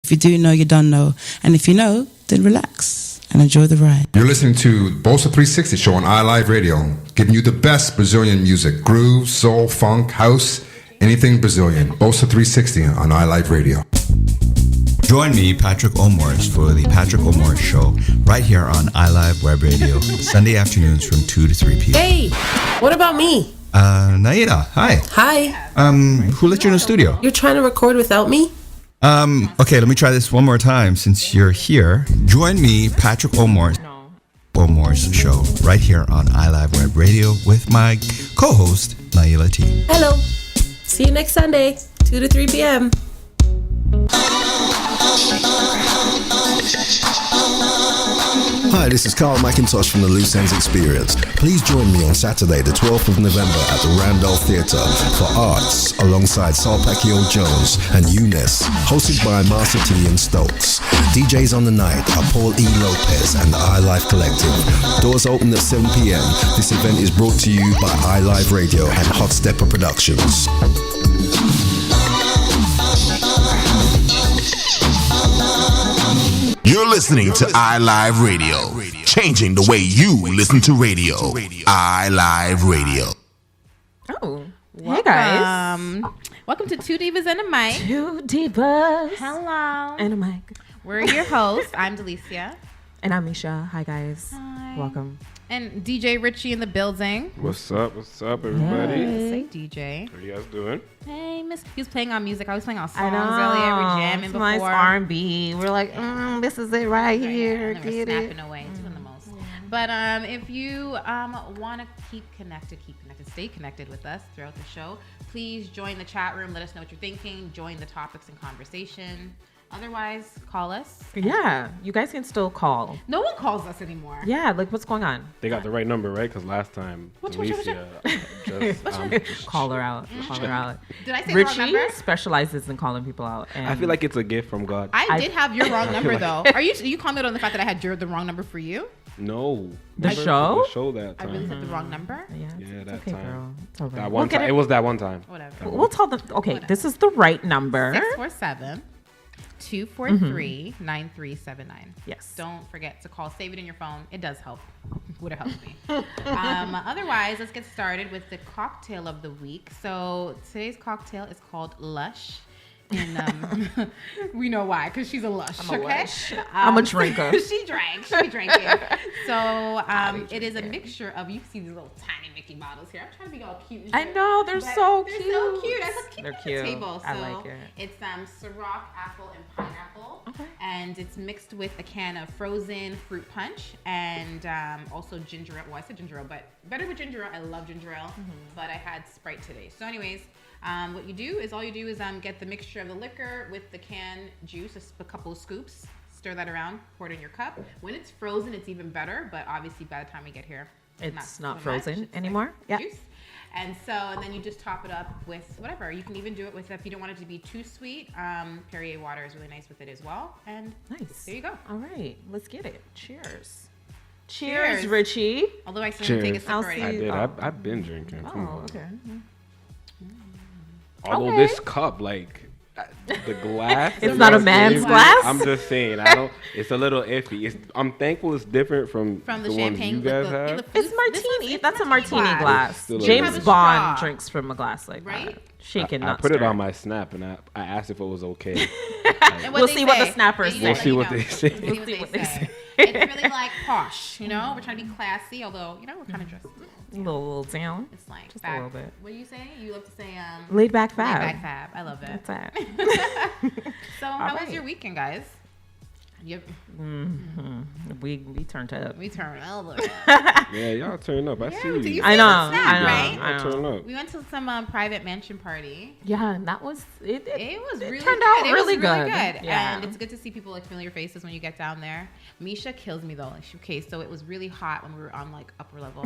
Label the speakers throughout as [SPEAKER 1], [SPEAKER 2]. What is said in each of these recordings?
[SPEAKER 1] If you do know, you don't know. And if you know, then relax and enjoy the ride.
[SPEAKER 2] You're listening to Bolsa 360 show on iLive Radio, giving you the best Brazilian music, groove, soul, funk, house, anything Brazilian. Bolsa 360 on iLive Radio.
[SPEAKER 3] Join me, Patrick O'Morris, for the Patrick O'Morris Show right here on iLive Web Radio, Sunday afternoons from 2 to 3 p.m.
[SPEAKER 4] Hey, what about me?
[SPEAKER 3] Naida, hi.
[SPEAKER 4] Hi.
[SPEAKER 3] Who let you in the studio?
[SPEAKER 4] You're trying to record without me?
[SPEAKER 3] Okay, let me try this one more time since you're here. Join me, Patrick O'Morris Show right here on iLive Web Radio with my co-host, Naila T.
[SPEAKER 4] Hello. See you next Sunday, 2 to 3 p.m.
[SPEAKER 5] Hi, this is Carl McIntosh from the Loose Ends Experience. Please join me on Saturday, the 12th of November at the Randolph Theatre for Arts alongside Saul Pacquiao Jones and Eunice, hosted by Master T and Stokes. DJs on the night are Paul E. Lopez and the iLife Collective. Doors open at 7 p.m. This event is brought to you by iLive Radio and Hot Stepper Productions.
[SPEAKER 6] You're listening to iLive Radio, changing the way you listen to radio. iLive Radio.
[SPEAKER 7] Oh, hey guys.
[SPEAKER 8] Welcome to Two Divas and a Mic.
[SPEAKER 7] Two Divas.
[SPEAKER 8] Hello.
[SPEAKER 7] And a mic.
[SPEAKER 8] We're your hosts. I'm Delecia.
[SPEAKER 7] And I'm Misha. Hi guys.
[SPEAKER 8] Hi.
[SPEAKER 7] Welcome.
[SPEAKER 8] And DJ Richie in the building.
[SPEAKER 9] What's up, everybody?
[SPEAKER 8] Say DJ.
[SPEAKER 9] How you guys doing?
[SPEAKER 8] Hey, Miss. He was playing on music. I was playing on songs
[SPEAKER 7] I know.
[SPEAKER 8] earlier. We're jamming
[SPEAKER 7] it's
[SPEAKER 8] before.
[SPEAKER 7] nice R&B. We're like, this is it right here.
[SPEAKER 8] And then we're
[SPEAKER 7] Get
[SPEAKER 8] snapping
[SPEAKER 7] it.
[SPEAKER 8] away, doing the most. But if you want to keep connected, stay connected with us throughout the show, please join the chat room. Let us know what you're thinking. Join the topics and conversation. Otherwise, call us.
[SPEAKER 7] Yeah, you guys can still call.
[SPEAKER 8] No one calls us anymore.
[SPEAKER 7] Yeah, like what's going on?
[SPEAKER 9] They got the right number, right? Because last time, Delecia just
[SPEAKER 7] call her out. Call her out.
[SPEAKER 8] Did I say
[SPEAKER 7] Richie
[SPEAKER 8] the wrong number?
[SPEAKER 7] specializes in calling people out. And
[SPEAKER 9] I feel like it's a gift from God.
[SPEAKER 8] I did have your wrong number though. Are you commented on the fact that I had the wrong number for you?
[SPEAKER 9] No.
[SPEAKER 7] The show?
[SPEAKER 9] The show that
[SPEAKER 8] I
[SPEAKER 9] time.
[SPEAKER 8] really said the wrong number?
[SPEAKER 7] Yeah,
[SPEAKER 9] that
[SPEAKER 7] okay,
[SPEAKER 9] time.
[SPEAKER 7] girl. It's all right.
[SPEAKER 9] That one time. It was that one time.
[SPEAKER 8] Whatever.
[SPEAKER 7] We'll tell them. Okay,
[SPEAKER 8] Whatever.
[SPEAKER 7] This is the right number.
[SPEAKER 8] 647-243-9379.
[SPEAKER 7] Yes.
[SPEAKER 8] Don't forget to call. Save it in your phone. It does help. Would have helped me. Otherwise, let's get started with the cocktail of the week. So today's cocktail is called Lush. And we know why, because she's a lush.
[SPEAKER 7] I'm a
[SPEAKER 8] okay?
[SPEAKER 7] lush. I'm a drinker.
[SPEAKER 8] She drank it. So it is a mixture of, you see these little tiny Mickey bottles here. I'm trying to be all cute and
[SPEAKER 7] I
[SPEAKER 8] shit,
[SPEAKER 7] know, they're
[SPEAKER 8] but
[SPEAKER 7] so
[SPEAKER 8] they're
[SPEAKER 7] cute.
[SPEAKER 8] so cute. I look cute
[SPEAKER 7] They're
[SPEAKER 8] on
[SPEAKER 7] cute.
[SPEAKER 8] the table. So
[SPEAKER 7] I like it.
[SPEAKER 8] it's Ciroc, apple, and pineapple.
[SPEAKER 7] Okay.
[SPEAKER 8] And it's mixed with a can of frozen fruit punch and also ginger ale. Well, I said ginger ale, but better with ginger ale. I love ginger ale, but I had Sprite today. So anyways, what you do is get the mixture of the liquor with the canned juice, a couple of scoops, stir that around, pour it in your cup. When it's frozen, it's even better, but obviously by the time we get here,
[SPEAKER 7] It's not
[SPEAKER 8] so
[SPEAKER 7] frozen
[SPEAKER 8] much. It's
[SPEAKER 7] anymore.
[SPEAKER 8] Like
[SPEAKER 7] Yeah.
[SPEAKER 8] juice. And then you just top it up with whatever. You can even do it with, if you don't want it to be too sweet, Perrier water is really nice with it as well. And
[SPEAKER 7] Nice.
[SPEAKER 8] there you go.
[SPEAKER 7] All right, let's get it. Cheers.
[SPEAKER 8] Cheers.
[SPEAKER 7] Cheers, Richie.
[SPEAKER 8] Although I still didn't take a sip
[SPEAKER 7] I'll
[SPEAKER 8] already.
[SPEAKER 7] see
[SPEAKER 9] I
[SPEAKER 7] you.
[SPEAKER 9] did.
[SPEAKER 7] Oh.
[SPEAKER 9] I've been drinking. Come
[SPEAKER 7] Oh,
[SPEAKER 9] on.
[SPEAKER 7] okay.
[SPEAKER 9] Although
[SPEAKER 7] Okay.
[SPEAKER 9] this cup, like the glass,
[SPEAKER 7] It's not a man's glass?
[SPEAKER 9] I'm just saying. It's a little iffy. I'm thankful it's different from
[SPEAKER 8] From the
[SPEAKER 9] ones
[SPEAKER 8] champagne
[SPEAKER 9] you
[SPEAKER 8] with
[SPEAKER 9] guys
[SPEAKER 8] the,
[SPEAKER 9] have.
[SPEAKER 8] the
[SPEAKER 7] It's martini. That's a martini
[SPEAKER 8] glass.
[SPEAKER 7] glass.
[SPEAKER 9] Still a
[SPEAKER 7] James
[SPEAKER 9] little-
[SPEAKER 7] Bond
[SPEAKER 8] Straw.
[SPEAKER 7] drinks from a glass like
[SPEAKER 8] Right?
[SPEAKER 7] that. Shaken,
[SPEAKER 9] I
[SPEAKER 7] not
[SPEAKER 9] put it
[SPEAKER 7] stirred.
[SPEAKER 9] on my snap and I asked if it was okay.
[SPEAKER 8] And
[SPEAKER 7] We'll
[SPEAKER 8] they
[SPEAKER 7] see what the
[SPEAKER 8] say.
[SPEAKER 7] snappers
[SPEAKER 8] And
[SPEAKER 7] say.
[SPEAKER 8] you
[SPEAKER 9] We'll see what they say.
[SPEAKER 8] We'll see what they say. It's really like posh, you know? We're trying to be classy, although, we're kind of dressed.
[SPEAKER 7] A little down.
[SPEAKER 8] It's like
[SPEAKER 7] Just a little bit.
[SPEAKER 8] What do you say? You love to say
[SPEAKER 7] Laid back fab.
[SPEAKER 8] laid back fab. I love it.
[SPEAKER 7] That's it.
[SPEAKER 8] So how was
[SPEAKER 7] right.
[SPEAKER 8] your weekend, guys? Yep.
[SPEAKER 7] We turned up.
[SPEAKER 8] We turned over.
[SPEAKER 9] Yeah, y'all turn up. I see you.
[SPEAKER 8] You
[SPEAKER 7] I
[SPEAKER 8] see
[SPEAKER 7] know.
[SPEAKER 8] the snap,
[SPEAKER 7] I know.
[SPEAKER 8] right?
[SPEAKER 7] I
[SPEAKER 9] Y'all turn
[SPEAKER 7] know.
[SPEAKER 9] up.
[SPEAKER 8] We went to some private mansion party.
[SPEAKER 7] Yeah, and that was it.
[SPEAKER 8] It was really
[SPEAKER 7] turned
[SPEAKER 8] good.
[SPEAKER 7] out
[SPEAKER 8] It
[SPEAKER 7] really
[SPEAKER 8] was really
[SPEAKER 7] good.
[SPEAKER 8] good.
[SPEAKER 7] Yeah.
[SPEAKER 8] And it's good to see people like familiar faces when you get down there. Misha kills me though. Okay, so it was really hot when we were on like upper level.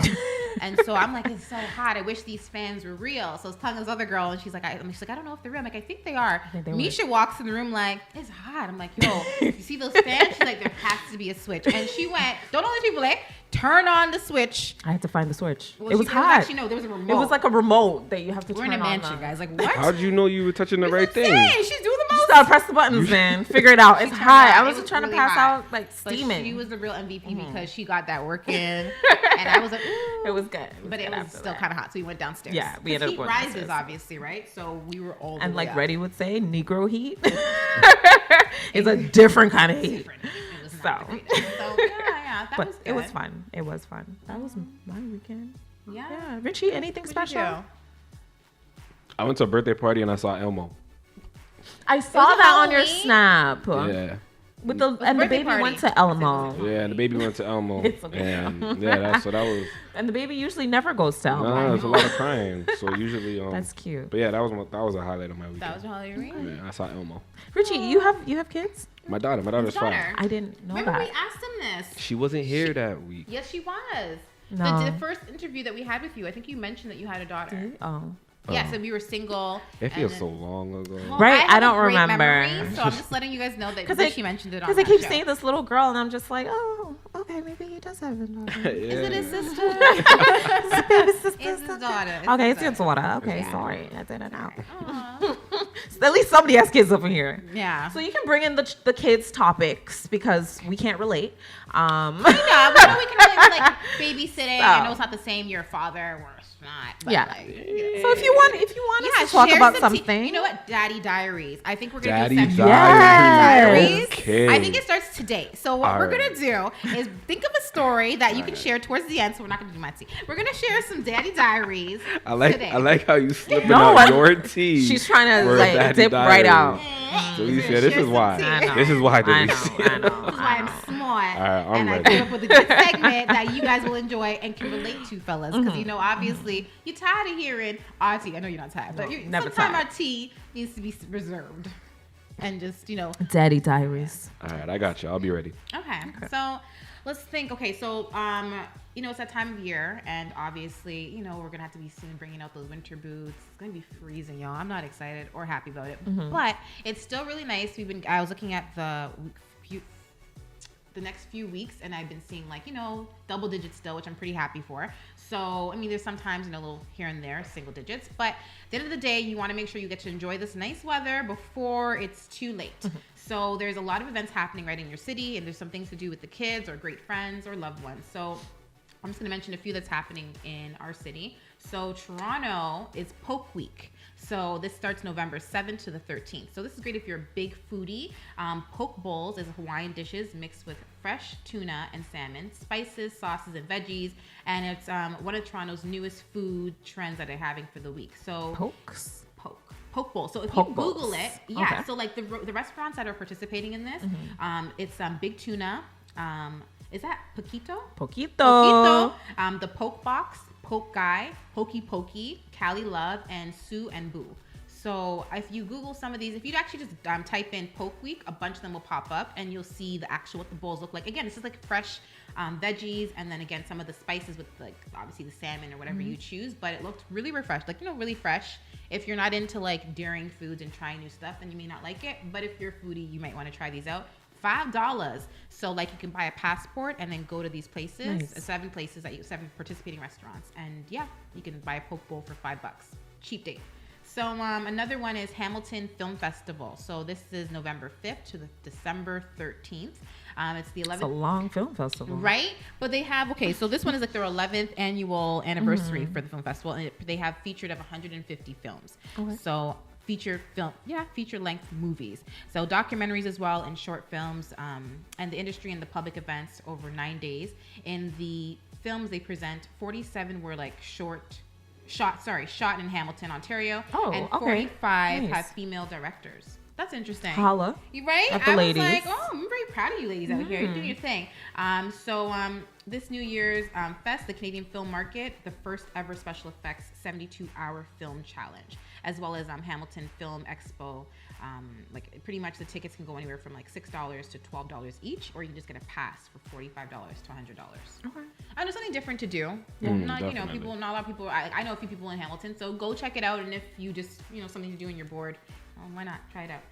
[SPEAKER 8] And so I'm like, it's so hot. I wish these fans were real. So I was telling this other girl and she's like, I don't know if they're real. I'm like, I think they are.
[SPEAKER 7] think they
[SPEAKER 8] Misha walks in the room like, it's hot. I'm like, yo, you see those fans? She's like, there has to be a switch. And she went, don't all these people like, turn on the switch.
[SPEAKER 7] I had to find the switch.
[SPEAKER 8] Well,
[SPEAKER 7] it was
[SPEAKER 8] there was
[SPEAKER 7] hot.
[SPEAKER 8] actually, no, there was a remote.
[SPEAKER 7] It was like a remote that you have to
[SPEAKER 8] We're
[SPEAKER 7] turn
[SPEAKER 8] in a
[SPEAKER 7] on.
[SPEAKER 8] mansion, guys. Like, what?
[SPEAKER 9] How'd you know you were touching the
[SPEAKER 8] That's
[SPEAKER 9] right
[SPEAKER 8] what I'm
[SPEAKER 9] thing?
[SPEAKER 8] saying. She's doing the most
[SPEAKER 7] So press the buttons, man. Figure it out. It's hot. I was trying
[SPEAKER 8] really
[SPEAKER 7] to pass
[SPEAKER 8] hot.
[SPEAKER 7] out like
[SPEAKER 8] But
[SPEAKER 7] steaming.
[SPEAKER 8] she was the real MVP because she got that work in, and I was like, ooh.
[SPEAKER 7] It was good.
[SPEAKER 8] But it was still kind of hot, so we went downstairs.
[SPEAKER 7] Yeah, we ended up
[SPEAKER 8] heat
[SPEAKER 7] going
[SPEAKER 8] rises,
[SPEAKER 7] downstairs.
[SPEAKER 8] obviously, right? So we were all the
[SPEAKER 7] And
[SPEAKER 8] way
[SPEAKER 7] like
[SPEAKER 8] up.
[SPEAKER 7] Reddy would say, Negro heat. It's a different kind of heat.
[SPEAKER 8] Different. It was
[SPEAKER 7] So.
[SPEAKER 8] not the greatest. So yeah, that
[SPEAKER 7] But
[SPEAKER 8] was good.
[SPEAKER 7] it was fun. It was fun. That was my weekend.
[SPEAKER 8] Yeah.
[SPEAKER 7] Yeah. Richie, anything
[SPEAKER 8] What'd you
[SPEAKER 7] special?
[SPEAKER 8] do?
[SPEAKER 9] I went to a birthday party and I saw Elmo.
[SPEAKER 7] I saw
[SPEAKER 8] was a
[SPEAKER 7] that on your
[SPEAKER 8] Halloween?
[SPEAKER 7] snap.
[SPEAKER 9] Yeah.
[SPEAKER 7] With the
[SPEAKER 8] a
[SPEAKER 7] and the
[SPEAKER 8] birthday
[SPEAKER 7] baby
[SPEAKER 8] party.
[SPEAKER 7] went to Elmo.
[SPEAKER 9] Yeah, and the baby went to Elmo.
[SPEAKER 7] It's okay.
[SPEAKER 9] And yeah, so that was
[SPEAKER 7] And the baby usually never goes to Elmo.
[SPEAKER 9] no, it's a lot of crying. So usually
[SPEAKER 7] That's cute.
[SPEAKER 9] But yeah, that was a highlight of my weekend.
[SPEAKER 8] That was your Halloween.
[SPEAKER 9] Yeah, I saw Elmo.
[SPEAKER 7] Richie, you have kids?
[SPEAKER 9] My daughter's
[SPEAKER 8] Daughter.
[SPEAKER 9] 5.
[SPEAKER 7] I didn't know
[SPEAKER 8] Remember
[SPEAKER 7] that.
[SPEAKER 8] we asked him this.
[SPEAKER 9] She wasn't here that week.
[SPEAKER 8] Yes, she was.
[SPEAKER 7] No.
[SPEAKER 8] The first interview that we had with you, I think you mentioned that you had a daughter.
[SPEAKER 7] Oh.
[SPEAKER 8] Yeah, so we were single.
[SPEAKER 9] It feels
[SPEAKER 8] and
[SPEAKER 9] so
[SPEAKER 8] then-
[SPEAKER 9] long ago.
[SPEAKER 8] Well,
[SPEAKER 7] Right, I
[SPEAKER 8] have a
[SPEAKER 7] don't
[SPEAKER 8] great
[SPEAKER 7] remember.
[SPEAKER 8] memory, so I'm just letting you guys know that she mentioned it on
[SPEAKER 7] Because
[SPEAKER 8] that
[SPEAKER 7] I keep
[SPEAKER 8] show.
[SPEAKER 7] seeing this little girl, and I'm just like, oh, okay, maybe he does have a daughter.
[SPEAKER 8] Is it his sister?
[SPEAKER 7] Baby sister,
[SPEAKER 8] It's his
[SPEAKER 7] sister.
[SPEAKER 8] daughter.
[SPEAKER 7] Okay, it's your daughter. Okay, sorry, I didn't know. At least somebody has kids over here.
[SPEAKER 8] Yeah.
[SPEAKER 7] So you can bring in the kids' topics because we can't relate.
[SPEAKER 8] Yeah, we know we can relate to like babysitting.
[SPEAKER 7] So.
[SPEAKER 8] I know it's not the same. You're a father, we're not. But
[SPEAKER 7] Yeah.
[SPEAKER 8] Like,
[SPEAKER 7] So if you want us to talk
[SPEAKER 8] share
[SPEAKER 7] about
[SPEAKER 8] some
[SPEAKER 7] something,
[SPEAKER 8] you know what? Daddy Diaries. I think we're gonna
[SPEAKER 9] Daddy
[SPEAKER 8] do a section.
[SPEAKER 9] Diaries.
[SPEAKER 8] Diaries.
[SPEAKER 9] Okay.
[SPEAKER 8] I think it starts today. So what
[SPEAKER 9] All
[SPEAKER 8] we're
[SPEAKER 9] right.
[SPEAKER 8] gonna do is think of a story that you can share towards the end. So we're not gonna do my tea. We're gonna share some Daddy Diaries.
[SPEAKER 9] I like
[SPEAKER 8] today.
[SPEAKER 9] how you slipping
[SPEAKER 7] No,
[SPEAKER 9] out
[SPEAKER 7] I'm-
[SPEAKER 9] your tea.
[SPEAKER 7] she's trying to
[SPEAKER 9] for
[SPEAKER 7] like
[SPEAKER 9] Daddy
[SPEAKER 7] dip right out.
[SPEAKER 9] Diaries. So you
[SPEAKER 8] We're
[SPEAKER 9] said
[SPEAKER 8] gonna
[SPEAKER 9] this
[SPEAKER 8] share
[SPEAKER 9] is
[SPEAKER 8] some
[SPEAKER 9] why.
[SPEAKER 8] tea.
[SPEAKER 7] I know.
[SPEAKER 9] This is why.
[SPEAKER 7] I
[SPEAKER 9] Delecia.
[SPEAKER 7] know.
[SPEAKER 8] This is why I'm smart.
[SPEAKER 9] All right, I'm
[SPEAKER 8] and
[SPEAKER 9] ready.
[SPEAKER 8] I came up with a good segment that you guys will enjoy and can relate to, fellas. Because, you know, obviously, you're tired of hearing our tea. I know you're not tired, but
[SPEAKER 7] never
[SPEAKER 8] sometimes
[SPEAKER 7] tired.
[SPEAKER 8] our tea needs to be reserved. And just, you know.
[SPEAKER 7] Daddy Diaries.
[SPEAKER 9] All right, I got you. I'll be ready.
[SPEAKER 8] Okay. So let's think. Okay, so, you know, it's that time of year. And obviously, you know, we're going to have to be soon bringing out those winter boots. It's going to be freezing, y'all. I'm not excited or happy about it. But it's still really nice. I was looking at the next few weeks, and I've been seeing like, you know, double digits still, which I'm pretty happy for. So, I mean, there's sometimes, you know, a little here and there, single digits, but at the end of the day, you want to make sure you get to enjoy this nice weather before it's too late. So there's a lot of events happening right in your city, and there's some things to do with the kids or great friends or loved ones. So I'm just going to mention a few that's happening in our city. So Toronto is Poke Week. So this starts November 7th to the 13th. So this is great if you're a big foodie. Poke bowls is Hawaiian dishes mixed with fresh tuna and salmon, spices, sauces, and veggies. And it's one of Toronto's newest food trends that they're having for the week. So
[SPEAKER 7] Pokes.
[SPEAKER 8] Poke bowl. So if
[SPEAKER 7] Poke
[SPEAKER 8] you Google
[SPEAKER 7] bowls.
[SPEAKER 8] it, yeah.
[SPEAKER 7] Okay.
[SPEAKER 8] So like the restaurants that are participating in this, it's big tuna. Is that Poquito?
[SPEAKER 7] Poquito.
[SPEAKER 8] The Poke Box, Poke Guy, Hokey Pokey, Cali Love, and Sue and Boo. So if you Google some of these, if you actually just type in Poke Week, a bunch of them will pop up, and you'll see what the bowls look like. Again, this is like fresh veggies, and then again some of the spices with like obviously the salmon or whatever you choose. But it looked really refreshed, like, you know, really fresh. If you're not into like daring foods and trying new stuff, then you may not like it. But if you're a foodie, you might want to try these out. $5. So like you can buy a passport and then go to these places,
[SPEAKER 7] Nice.
[SPEAKER 8] 7 participating restaurants, and yeah, you can buy a poke bowl for $5. Cheap date. So another one is Hamilton Film Festival. So this is November 5th to the December 13th. It's the 11th.
[SPEAKER 7] It's a long film festival.
[SPEAKER 8] Right? But they have, so this one is like their 11th annual anniversary for the film festival. And they have featured of 150 films.
[SPEAKER 7] Okay.
[SPEAKER 8] So feature length movies. So documentaries as well, and short films, and the industry and the public events over 9 days. In the films they present, 47 were like shot in Hamilton, Ontario.
[SPEAKER 7] Oh,
[SPEAKER 8] and
[SPEAKER 7] okay.
[SPEAKER 8] 45
[SPEAKER 7] Nice.
[SPEAKER 8] have female directors. That's interesting.
[SPEAKER 7] Holla.
[SPEAKER 8] You right?
[SPEAKER 7] At the
[SPEAKER 8] I
[SPEAKER 7] ladies.
[SPEAKER 8] was like, oh, I'm very proud of you ladies out here. You're doing your thing. So this New Year's Fest, the Canadian Film Market, the first ever special effects 72-hour film challenge, as well as Hamilton Film Expo. Like pretty much the tickets can go anywhere from like $6 to $12 each, or you can just get a pass for $45 to $100.
[SPEAKER 7] Okay.
[SPEAKER 8] I know something different to do. Not a lot of people. I know a few people in Hamilton, so go check it out. And if you just something to do and you're bored, why not try it out?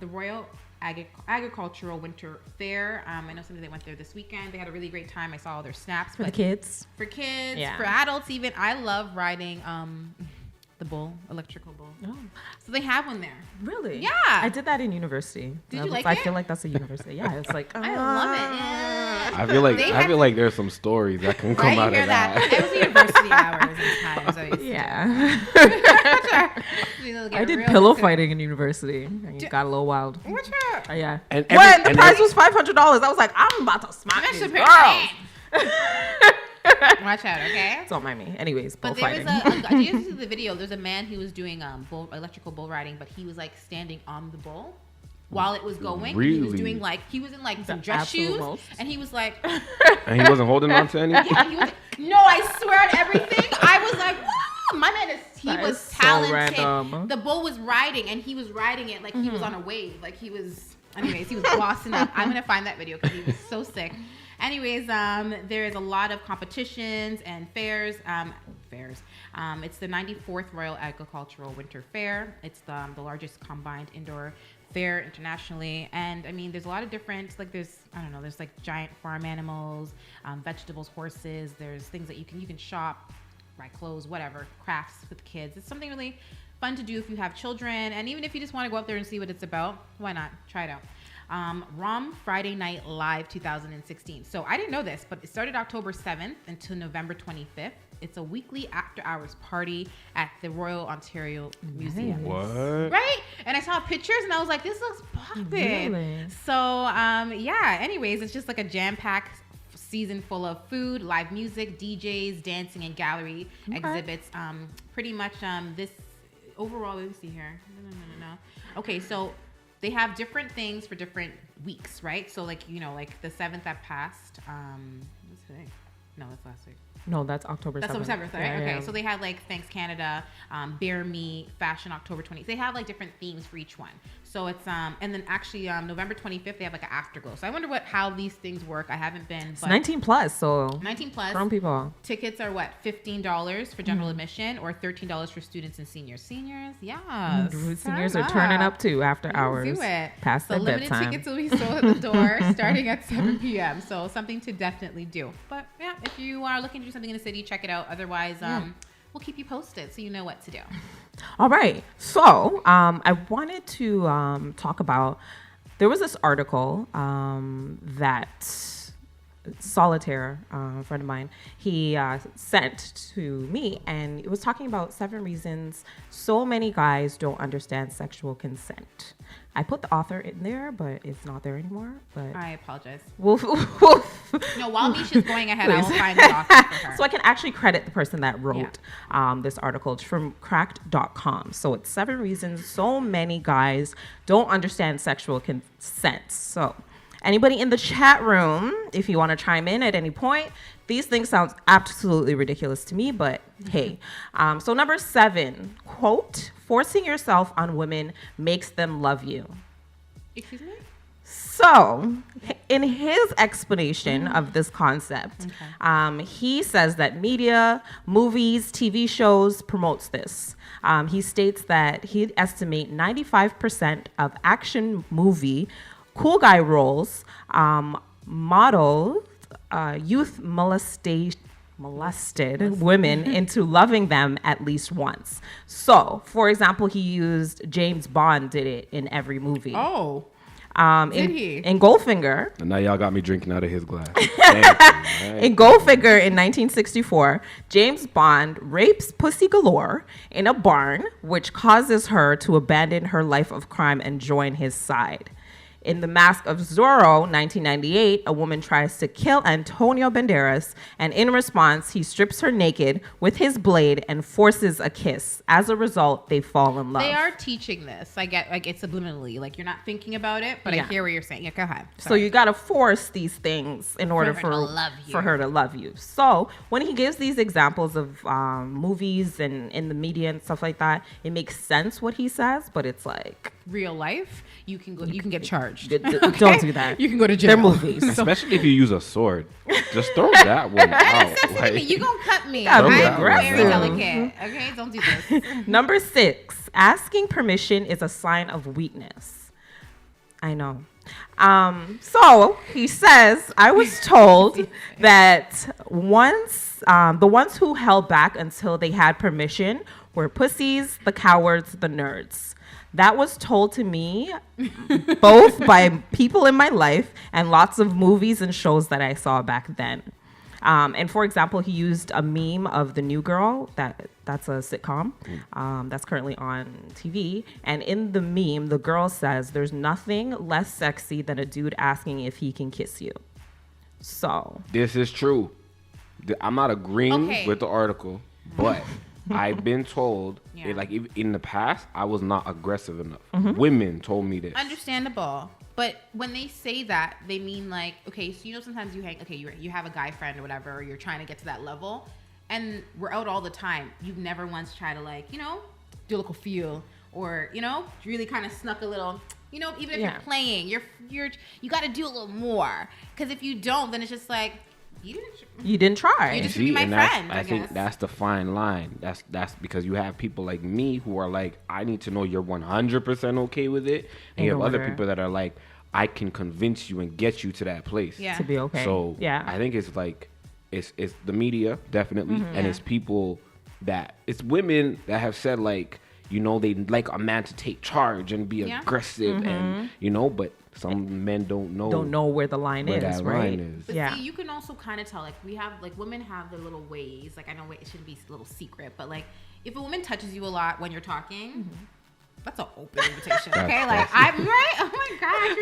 [SPEAKER 8] The Royal Agricultural Winter Fair. I know somebody that went there this weekend. They had a really great time. I saw all their snaps.
[SPEAKER 7] For the kids.
[SPEAKER 8] For kids,
[SPEAKER 7] Yeah.
[SPEAKER 8] for adults even. I love riding the bull, electrical bull.
[SPEAKER 7] Oh.
[SPEAKER 8] So they have one there.
[SPEAKER 7] Really?
[SPEAKER 8] Yeah.
[SPEAKER 7] I did that in university.
[SPEAKER 8] Did you like
[SPEAKER 7] I
[SPEAKER 8] it?
[SPEAKER 7] feel like that's a university. Yeah, it's like
[SPEAKER 8] I love it. Yeah.
[SPEAKER 9] I feel like there's some stories that can come
[SPEAKER 8] Right?
[SPEAKER 9] out
[SPEAKER 8] You hear
[SPEAKER 9] of that.
[SPEAKER 8] It was university hours and times. I used to.
[SPEAKER 7] yeah.
[SPEAKER 8] I
[SPEAKER 7] did pillow fighting in university. And you got a little wild.
[SPEAKER 8] What's up?
[SPEAKER 7] Yeah.
[SPEAKER 9] And
[SPEAKER 7] When the prize was $500, I was like, I'm about to smack
[SPEAKER 8] That's
[SPEAKER 7] these
[SPEAKER 8] a
[SPEAKER 7] girls.
[SPEAKER 8] Watch out, okay?
[SPEAKER 7] Don't mind me. Anyways,
[SPEAKER 8] But
[SPEAKER 7] bullfighting.
[SPEAKER 8] there was did you see the video? There's a man who was doing electrical bull riding, but he was like standing on the bull while it was going.
[SPEAKER 9] Really?
[SPEAKER 8] He was doing he was in like some dress
[SPEAKER 7] absolute
[SPEAKER 8] shoes,
[SPEAKER 7] most.
[SPEAKER 8] and he was like,
[SPEAKER 9] And he wasn't holding on to anything?
[SPEAKER 8] yeah, he was, no, I swear on everything. I was like, wow, my man
[SPEAKER 7] That
[SPEAKER 8] was
[SPEAKER 7] is so
[SPEAKER 8] talented.
[SPEAKER 7] random.
[SPEAKER 8] The bull was riding, and he was riding it like he was on a wave, like he was. Anyways, he was bossing up. I'm gonna find that video because he was so sick. Anyways, there is a lot of competitions and fairs. It's the 94th Royal Agricultural Winter Fair. It's the largest combined indoor fair internationally. And I mean, there's a lot of different, there's like giant farm animals, vegetables, horses. There's things that you can shop, buy clothes, whatever, crafts with kids. It's something really fun to do if you have children. And even if you just want to go up there and see what it's about, why not? Try it out. ROM Friday Night Live 2016. So I didn't know this, but it started October 7th until November 25th. It's a weekly after-hours party at the Royal Ontario Museum.
[SPEAKER 9] What?
[SPEAKER 8] Right? And I saw pictures and I was like, this looks poppin'.
[SPEAKER 7] Really?
[SPEAKER 8] So, anyways, it's just like a jam-packed season full of food, live music, DJs, dancing, and gallery exhibits. Pretty much this overall, let me see here. No. Okay, so they have different things for different weeks, right? So like the 7th that passed. What's today? No, that's last week.
[SPEAKER 7] No, that's October 7th.
[SPEAKER 8] That's October 7th, right?
[SPEAKER 7] Yeah,
[SPEAKER 8] Okay,
[SPEAKER 7] yeah.
[SPEAKER 8] so they had Thanks Canada, Bear Meat, Fashion October 20th. They have different themes for each one. So it's and then actually November 25th they have an afterglow. So I wonder how these things work. I haven't been.
[SPEAKER 7] It's 19 plus, so
[SPEAKER 8] 19 plus.
[SPEAKER 7] grown people.
[SPEAKER 8] Tickets are $15 for general admission or $13 for students and seniors. Seniors, yeah.
[SPEAKER 7] Seniors are turning up too after hours.
[SPEAKER 8] Do it.
[SPEAKER 7] Past
[SPEAKER 8] so
[SPEAKER 7] their
[SPEAKER 8] limited
[SPEAKER 7] bedtime.
[SPEAKER 8] tickets will be sold at the door starting at 7 p.m. So something to definitely do. But yeah, if you are looking to do something in the city, check it out. Otherwise, we'll keep you posted so you know what to do.
[SPEAKER 7] All right. So I wanted to talk about, there was this article that Solitaire, a friend of mine, he sent to me, and it was talking about 7 reasons so many guys don't understand sexual consent. I put the author in there, but it's not there anymore. But
[SPEAKER 8] I apologize.
[SPEAKER 7] Woof.
[SPEAKER 8] No, while Misha's going ahead, I will find the author for her.
[SPEAKER 7] So I can actually credit the person that wrote this article. It's from cracked.com. So it's 7 reasons so many guys don't understand sexual consent. So anybody in the chat room, if you want to chime in at any point, these things sound absolutely ridiculous to me, but hey. So number 7, quote, forcing yourself on women makes them love you.
[SPEAKER 8] Excuse me?
[SPEAKER 7] So, in his explanation of this concept, he says that media, movies, TV shows promotes this. He states that he'd estimate 95% of action movie cool guy roles model youth molested women into loving them at least once. So, for example, he used James Bond did it in every movie.
[SPEAKER 8] Oh.
[SPEAKER 7] Did he? In Goldfinger.
[SPEAKER 9] And now y'all got me drinking out of his glass.
[SPEAKER 7] In Goldfinger in 1964, James Bond rapes Pussy Galore in a barn, which causes her to abandon her life of crime and join his side. In The Mask of Zorro, 1998, a woman tries to kill Antonio Banderas, and in response, he strips her naked with his blade and forces a kiss. As a result, they fall in love.
[SPEAKER 8] They are teaching this. I get it subliminally. You're not thinking about it, but I hear what you're saying. Yeah, go ahead.
[SPEAKER 7] So you got to force these things in order for her to love you. So when he gives these examples of movies and in the media and stuff like that, it makes sense what he says, but it's like
[SPEAKER 8] real life. You can get charged.
[SPEAKER 7] Don't do that.
[SPEAKER 8] You can go to jail.
[SPEAKER 7] They're movies.
[SPEAKER 9] Especially if you use a sword. Just throw that one out.
[SPEAKER 8] You gonna cut me.
[SPEAKER 7] I'm
[SPEAKER 8] very delicate. Okay, don't do this.
[SPEAKER 7] Number 6, asking permission is a sign of weakness. I know. So he says, I was told that once the ones who held back until they had permission We're pussies, the cowards, the nerds. That was told to me both by people in my life and lots of movies and shows that I saw back then. And for example, he used a meme of The New Girl. That's a sitcom that's currently on TV. And in the meme, the girl says, "There's nothing less sexy than a dude asking if he can kiss you." So
[SPEAKER 9] this is true. I'm not agreeing with the article, but I've been told, like in the past, I was not aggressive enough. Women told me this.
[SPEAKER 8] Understandable. But when they say that, they mean like, okay, so sometimes you you have a guy friend or whatever, or you're trying to get to that level, and we're out all the time. You've never once tried to like, do a little feel, or really kind of snuck a little, even if you're playing, you got to do a little more, because if you don't, then it's just like you didn't try. You just be my friend.
[SPEAKER 9] I think that's the fine line. That's because you have people like me who are like, I need to know you're 100% okay with it, and you have other people that are like, I can convince you and get you to that place
[SPEAKER 7] to be okay.
[SPEAKER 9] So I think it's like it's the media definitely, and it's people it's women that have said like, they like a man to take charge and be aggressive, and but some men don't know
[SPEAKER 7] where the line is,
[SPEAKER 9] that
[SPEAKER 7] right?
[SPEAKER 9] line is.
[SPEAKER 8] But see, you can also kind of tell, like, we have, like, women have their little ways. Like, I know it shouldn't be a little secret, but like, if a woman touches you a lot when you're talking, that's an open invitation, okay? Like, I'm right. Oh my gosh,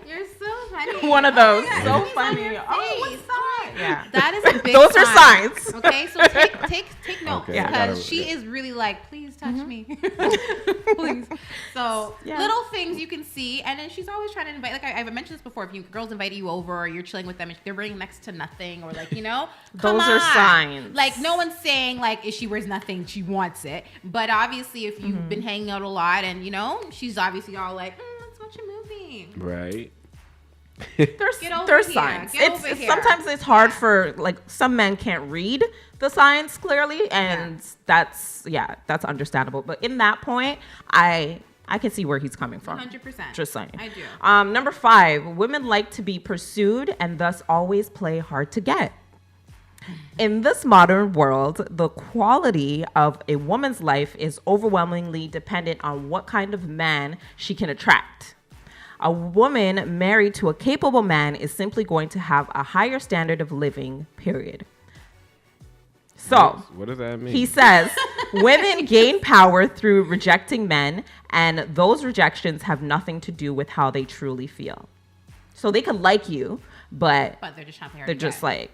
[SPEAKER 8] you're so funny.
[SPEAKER 7] One of those, so funny.
[SPEAKER 8] Oh, what's that?
[SPEAKER 7] Yeah,
[SPEAKER 8] that is a big
[SPEAKER 7] those
[SPEAKER 8] sign.
[SPEAKER 7] Are signs.
[SPEAKER 8] Okay, so take notes, because she is really like, please touch me, please. So little things you can see, and then she's always trying to invite. Like I've mentioned this before. If girls invite you over, or you're chilling with them, and they're bringing next to nothing, or like
[SPEAKER 7] those are signs.
[SPEAKER 8] Like no one's saying like if she wears nothing, she wants it. But obviously, if you've been hanging out a lot, and she's obviously all like, let's watch a movie,
[SPEAKER 9] right?
[SPEAKER 7] There's signs. Sometimes it's hard for like some men can't read the signs clearly, and that's understandable. But in that point, I can see where he's coming from.
[SPEAKER 8] 100%.
[SPEAKER 7] Just saying.
[SPEAKER 8] I do.
[SPEAKER 7] Number 5, women like to be pursued and thus always play hard to get. In this modern world, the quality of a woman's life is overwhelmingly dependent on what kind of man she can attract. A woman married to a capable man is simply going to have a higher standard of living, period. So,
[SPEAKER 9] what does that mean?
[SPEAKER 7] He says, women gain power through rejecting men, and those rejections have nothing to do with how they truly feel. So they could like you, but
[SPEAKER 8] they're just trying to
[SPEAKER 7] they're just like,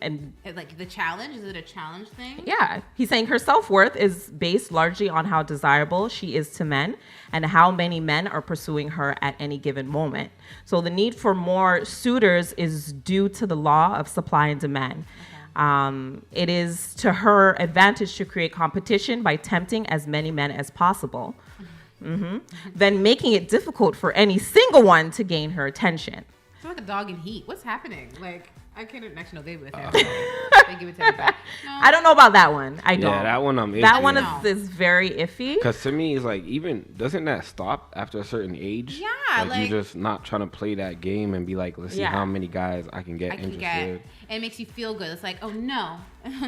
[SPEAKER 8] And like the challenge, is it a challenge thing?
[SPEAKER 7] Yeah. He's saying her self-worth is based largely on how desirable she is to men and how many men are pursuing her at any given moment. So the need for more suitors is due to the law of supply and demand. It is to her advantage to create competition by tempting as many men as possible, then making it difficult for any single one to gain her attention.
[SPEAKER 8] It's like a dog in heat. What's happening? Like, I can't actually know they would have. They give it to everybody. No.
[SPEAKER 7] I don't know about that one. I don't.
[SPEAKER 9] Yeah, that one I'm iffy.
[SPEAKER 7] That one is very iffy.
[SPEAKER 9] Because to me, it's like, doesn't that stop after a certain age?
[SPEAKER 8] Yeah,
[SPEAKER 9] like you're just not trying to play that game and be like, let's see how many guys I can get interested.
[SPEAKER 8] And it makes you feel good. It's like, oh no,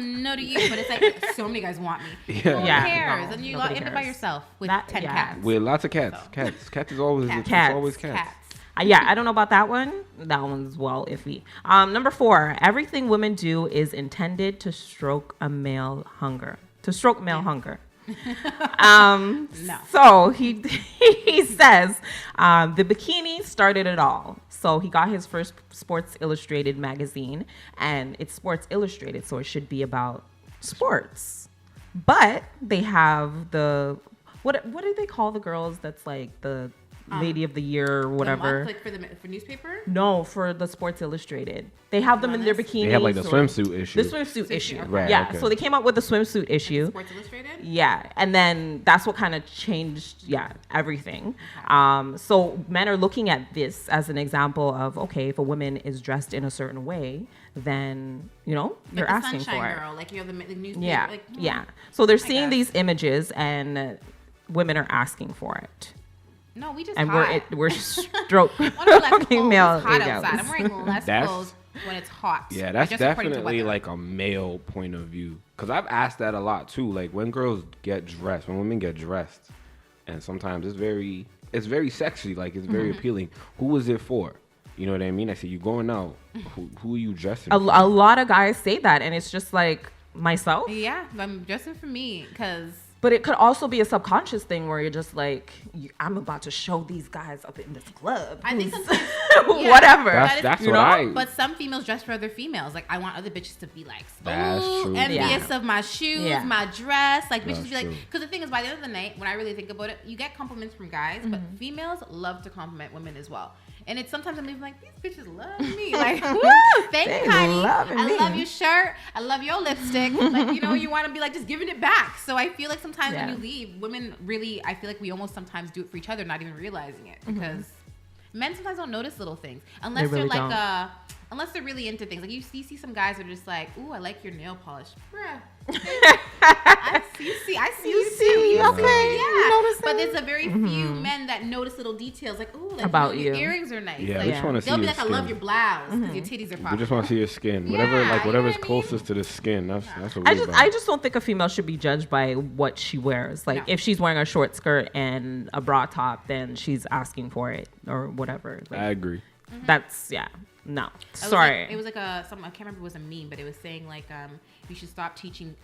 [SPEAKER 8] no to you. But it's like, so many guys want me.
[SPEAKER 9] Yeah.
[SPEAKER 8] Who cares? And you end up by yourself with 10 cats.
[SPEAKER 9] With lots of cats.
[SPEAKER 8] So.
[SPEAKER 9] Cats is always
[SPEAKER 8] cats.
[SPEAKER 9] It's always cats.
[SPEAKER 7] I don't know about that one. That one's iffy. Number 4, everything women do is intended to stroke male hunger. No. So he says the bikini started it all. So he got his first Sports Illustrated magazine, and it's Sports Illustrated, so it should be about sports. But they have the what do they call the girls that's like the Lady of the Year or whatever.
[SPEAKER 8] Like for newspaper?
[SPEAKER 7] No, for the Sports Illustrated. They have them in their bikinis.
[SPEAKER 9] They have like the swimsuit issue.
[SPEAKER 7] The swimsuit issue.
[SPEAKER 8] Okay.
[SPEAKER 9] Right.
[SPEAKER 7] Yeah. Okay. So they came up with the swimsuit issue.
[SPEAKER 8] Sports Illustrated?
[SPEAKER 7] Yeah. And then that's what kind of changed, everything. Okay. So men are looking at this as an example of, okay, if a woman is dressed in a certain way, then, you're asking for it.
[SPEAKER 8] Girl, like, the newspaper.
[SPEAKER 7] Yeah.
[SPEAKER 8] Like,
[SPEAKER 7] yeah. So they're seeing these images and women are asking for it.
[SPEAKER 8] No, we just
[SPEAKER 7] and
[SPEAKER 8] hot.
[SPEAKER 7] we're stroking
[SPEAKER 8] male. It's hot outside. I'm wearing less clothes when it's hot.
[SPEAKER 9] Yeah, that's definitely like a male point of view. Because I've asked that a lot too. Like when girls get dressed, when women get dressed, and sometimes it's very sexy. Like it's very appealing. Who is it for? You know what I mean? I say, you going out. Who are you dressing
[SPEAKER 7] A
[SPEAKER 9] for?
[SPEAKER 7] lot of guys say that, and it's just like myself.
[SPEAKER 8] Yeah, I'm dressing for me because.
[SPEAKER 7] But it could also be a subconscious thing where you're just like, I'm about to show these guys up in this club.
[SPEAKER 8] I think
[SPEAKER 7] who's-
[SPEAKER 8] sometimes
[SPEAKER 7] whatever.
[SPEAKER 9] That's
[SPEAKER 7] you
[SPEAKER 9] what
[SPEAKER 7] know?
[SPEAKER 9] I.
[SPEAKER 8] But some females dress for other females. Like I want other bitches to be like,
[SPEAKER 9] That's true.
[SPEAKER 8] envious of my shoes, my dress. Like bitches
[SPEAKER 9] That's
[SPEAKER 8] be like,
[SPEAKER 9] true.
[SPEAKER 8] because the thing is, by the end of the night, when I really think about it, you get compliments from guys, but females love to compliment women as well. And it's sometimes I'm even like, these bitches love me. Like, woo, thank you, honey. I love your shirt. I love your lipstick. Like, you know, you want to be like just giving it back. So I feel like sometimes when you leave, women really, I feel like we almost sometimes do it for each other, not even realizing it. Because men sometimes don't notice little things. Unless
[SPEAKER 7] They really
[SPEAKER 8] they're like, unless they're really into things. Like you see some guys that are just like, ooh, I like your nail polish. Bruh. I see you too.
[SPEAKER 7] Okay.
[SPEAKER 8] Yeah. But there's a very few men that notice little details like, ooh, like
[SPEAKER 7] About
[SPEAKER 8] your
[SPEAKER 7] you.
[SPEAKER 8] earrings are nice.
[SPEAKER 9] Yeah,
[SPEAKER 8] like,
[SPEAKER 9] we just want to see
[SPEAKER 8] they'll be
[SPEAKER 9] your
[SPEAKER 8] like, I
[SPEAKER 9] skin.
[SPEAKER 8] love your blouse because your titties are
[SPEAKER 9] We
[SPEAKER 8] popping.
[SPEAKER 9] just want to see your skin.
[SPEAKER 8] Yeah,
[SPEAKER 9] Whatever,
[SPEAKER 8] you know
[SPEAKER 9] whatever's
[SPEAKER 8] what I mean?
[SPEAKER 9] closest to the skin. That's what we
[SPEAKER 7] I just don't think a female should be judged by what she wears. Like if she's wearing a short skirt and a bra top, then she's asking for it or whatever. Like,
[SPEAKER 9] I agree.
[SPEAKER 7] That's no. Sorry.
[SPEAKER 8] It was like I can't remember if it was a meme, but it was saying like you should stop teaching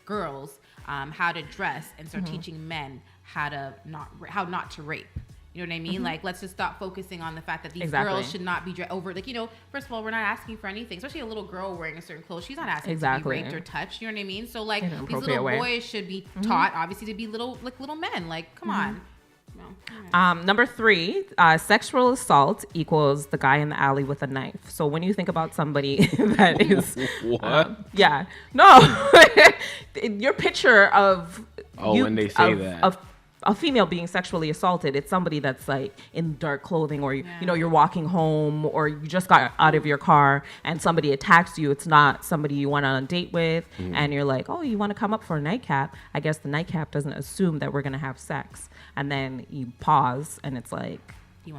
[SPEAKER 8] girls how to dress and start teaching men how not to rape. You know what I mean? Like, let's just stop focusing on the fact that these girls should not be over. Like, you know, first of all, we're not asking for anything. Especially a little girl wearing a certain clothes. She's not asking to be raped or touched. You know what I mean? So, like, these little boys should be taught, obviously, to be little men. Like, come on. No.
[SPEAKER 7] Number 3, sexual assault equals the guy in the alley with a knife. So when you think about somebody that is, your picture of
[SPEAKER 9] when they say that.
[SPEAKER 7] Of a female being sexually assaulted, it's somebody that's like in dark clothing, or you know, you're walking home, or you just got out of your car and somebody attacks you. It's not somebody you went on a date with, and you're like, oh, you want to come up for a nightcap? I guess the nightcap doesn't assume that we're gonna have sex, and then you pause, and it's like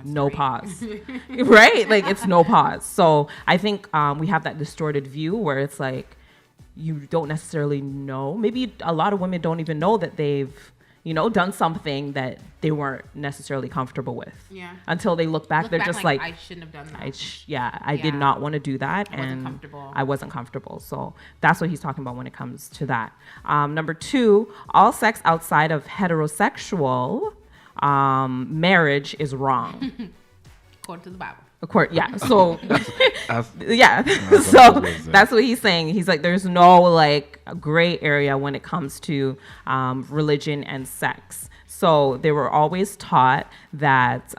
[SPEAKER 7] no pause, right? Like it's no pause. So I think we have that distorted view where it's like you don't necessarily know. Maybe a lot of women don't even know that they've done something that they weren't necessarily comfortable with. Yeah. Until they look back, they're just like,
[SPEAKER 8] I shouldn't have done that.
[SPEAKER 7] I did not want to do that.
[SPEAKER 8] I
[SPEAKER 7] wasn't comfortable. So that's what he's talking about when it comes to that. Number 2, all sex outside of heterosexual marriage is wrong.
[SPEAKER 8] According to the Bible.
[SPEAKER 7] So so that's what he's saying. He's like, there's no like gray area when it comes to religion and sex. So they were always taught that,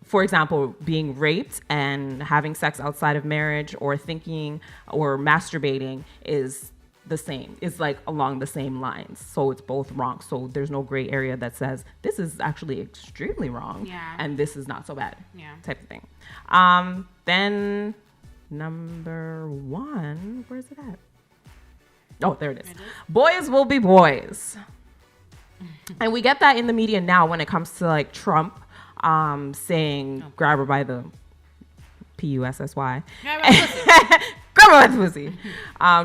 [SPEAKER 7] for example, being raped and having sex outside of marriage, or thinking or masturbating is the same, is like along the same lines. So it's both wrong. So there's no gray area that says this is actually extremely wrong and this is not so bad, type of thing. Then number 1, where's it at? Oh, there it is. Boys will be boys. And we get that in the media now when it comes to like Trump saying grab her by the P-U-S-S-Y. Grab her by the pussy.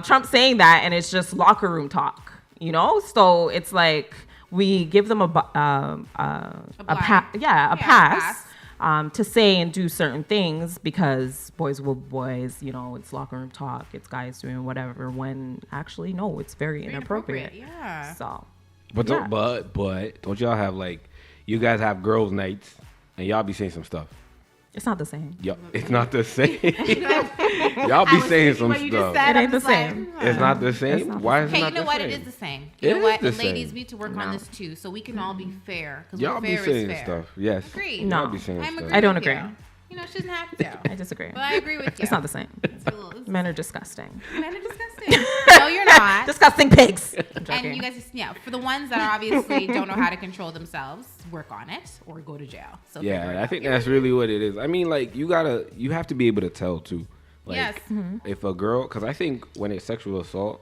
[SPEAKER 7] Trump saying that, and it's just locker room talk, So it's like we give them a pass to say and do certain things because boys will boys, it's locker room talk, it's guys doing whatever, when actually no, it's very inappropriate.
[SPEAKER 8] Yeah.
[SPEAKER 7] So,
[SPEAKER 9] but don't y'all have like, you guys have girls' nights and y'all be saying some stuff?
[SPEAKER 7] It's not the same.
[SPEAKER 9] It's not the same. Y'all be saying some stuff.
[SPEAKER 7] It ain't the same.
[SPEAKER 9] It's not the same. Why is it not the same?
[SPEAKER 8] Hey, you know what? It is the same. You know what? And ladies need to work on this too, so we can all be fair.
[SPEAKER 9] Y'all be saying stuff. Yes.
[SPEAKER 8] Agreed.
[SPEAKER 7] No,
[SPEAKER 9] y'all be saying stuff.
[SPEAKER 7] I don't agree.
[SPEAKER 8] Shouldn't have to.
[SPEAKER 7] I disagree.
[SPEAKER 8] But I agree with you.
[SPEAKER 7] It's not the same. Men are disgusting.
[SPEAKER 8] Men are disgusting. No, you're not.
[SPEAKER 7] Disgusting pigs.
[SPEAKER 8] And you guys, for the ones that obviously don't know how to control themselves, work on it or go to jail. So
[SPEAKER 9] I think that's really what it is. I mean, like you have to be able to tell too. Like, if a girl, because I think when it's sexual assault,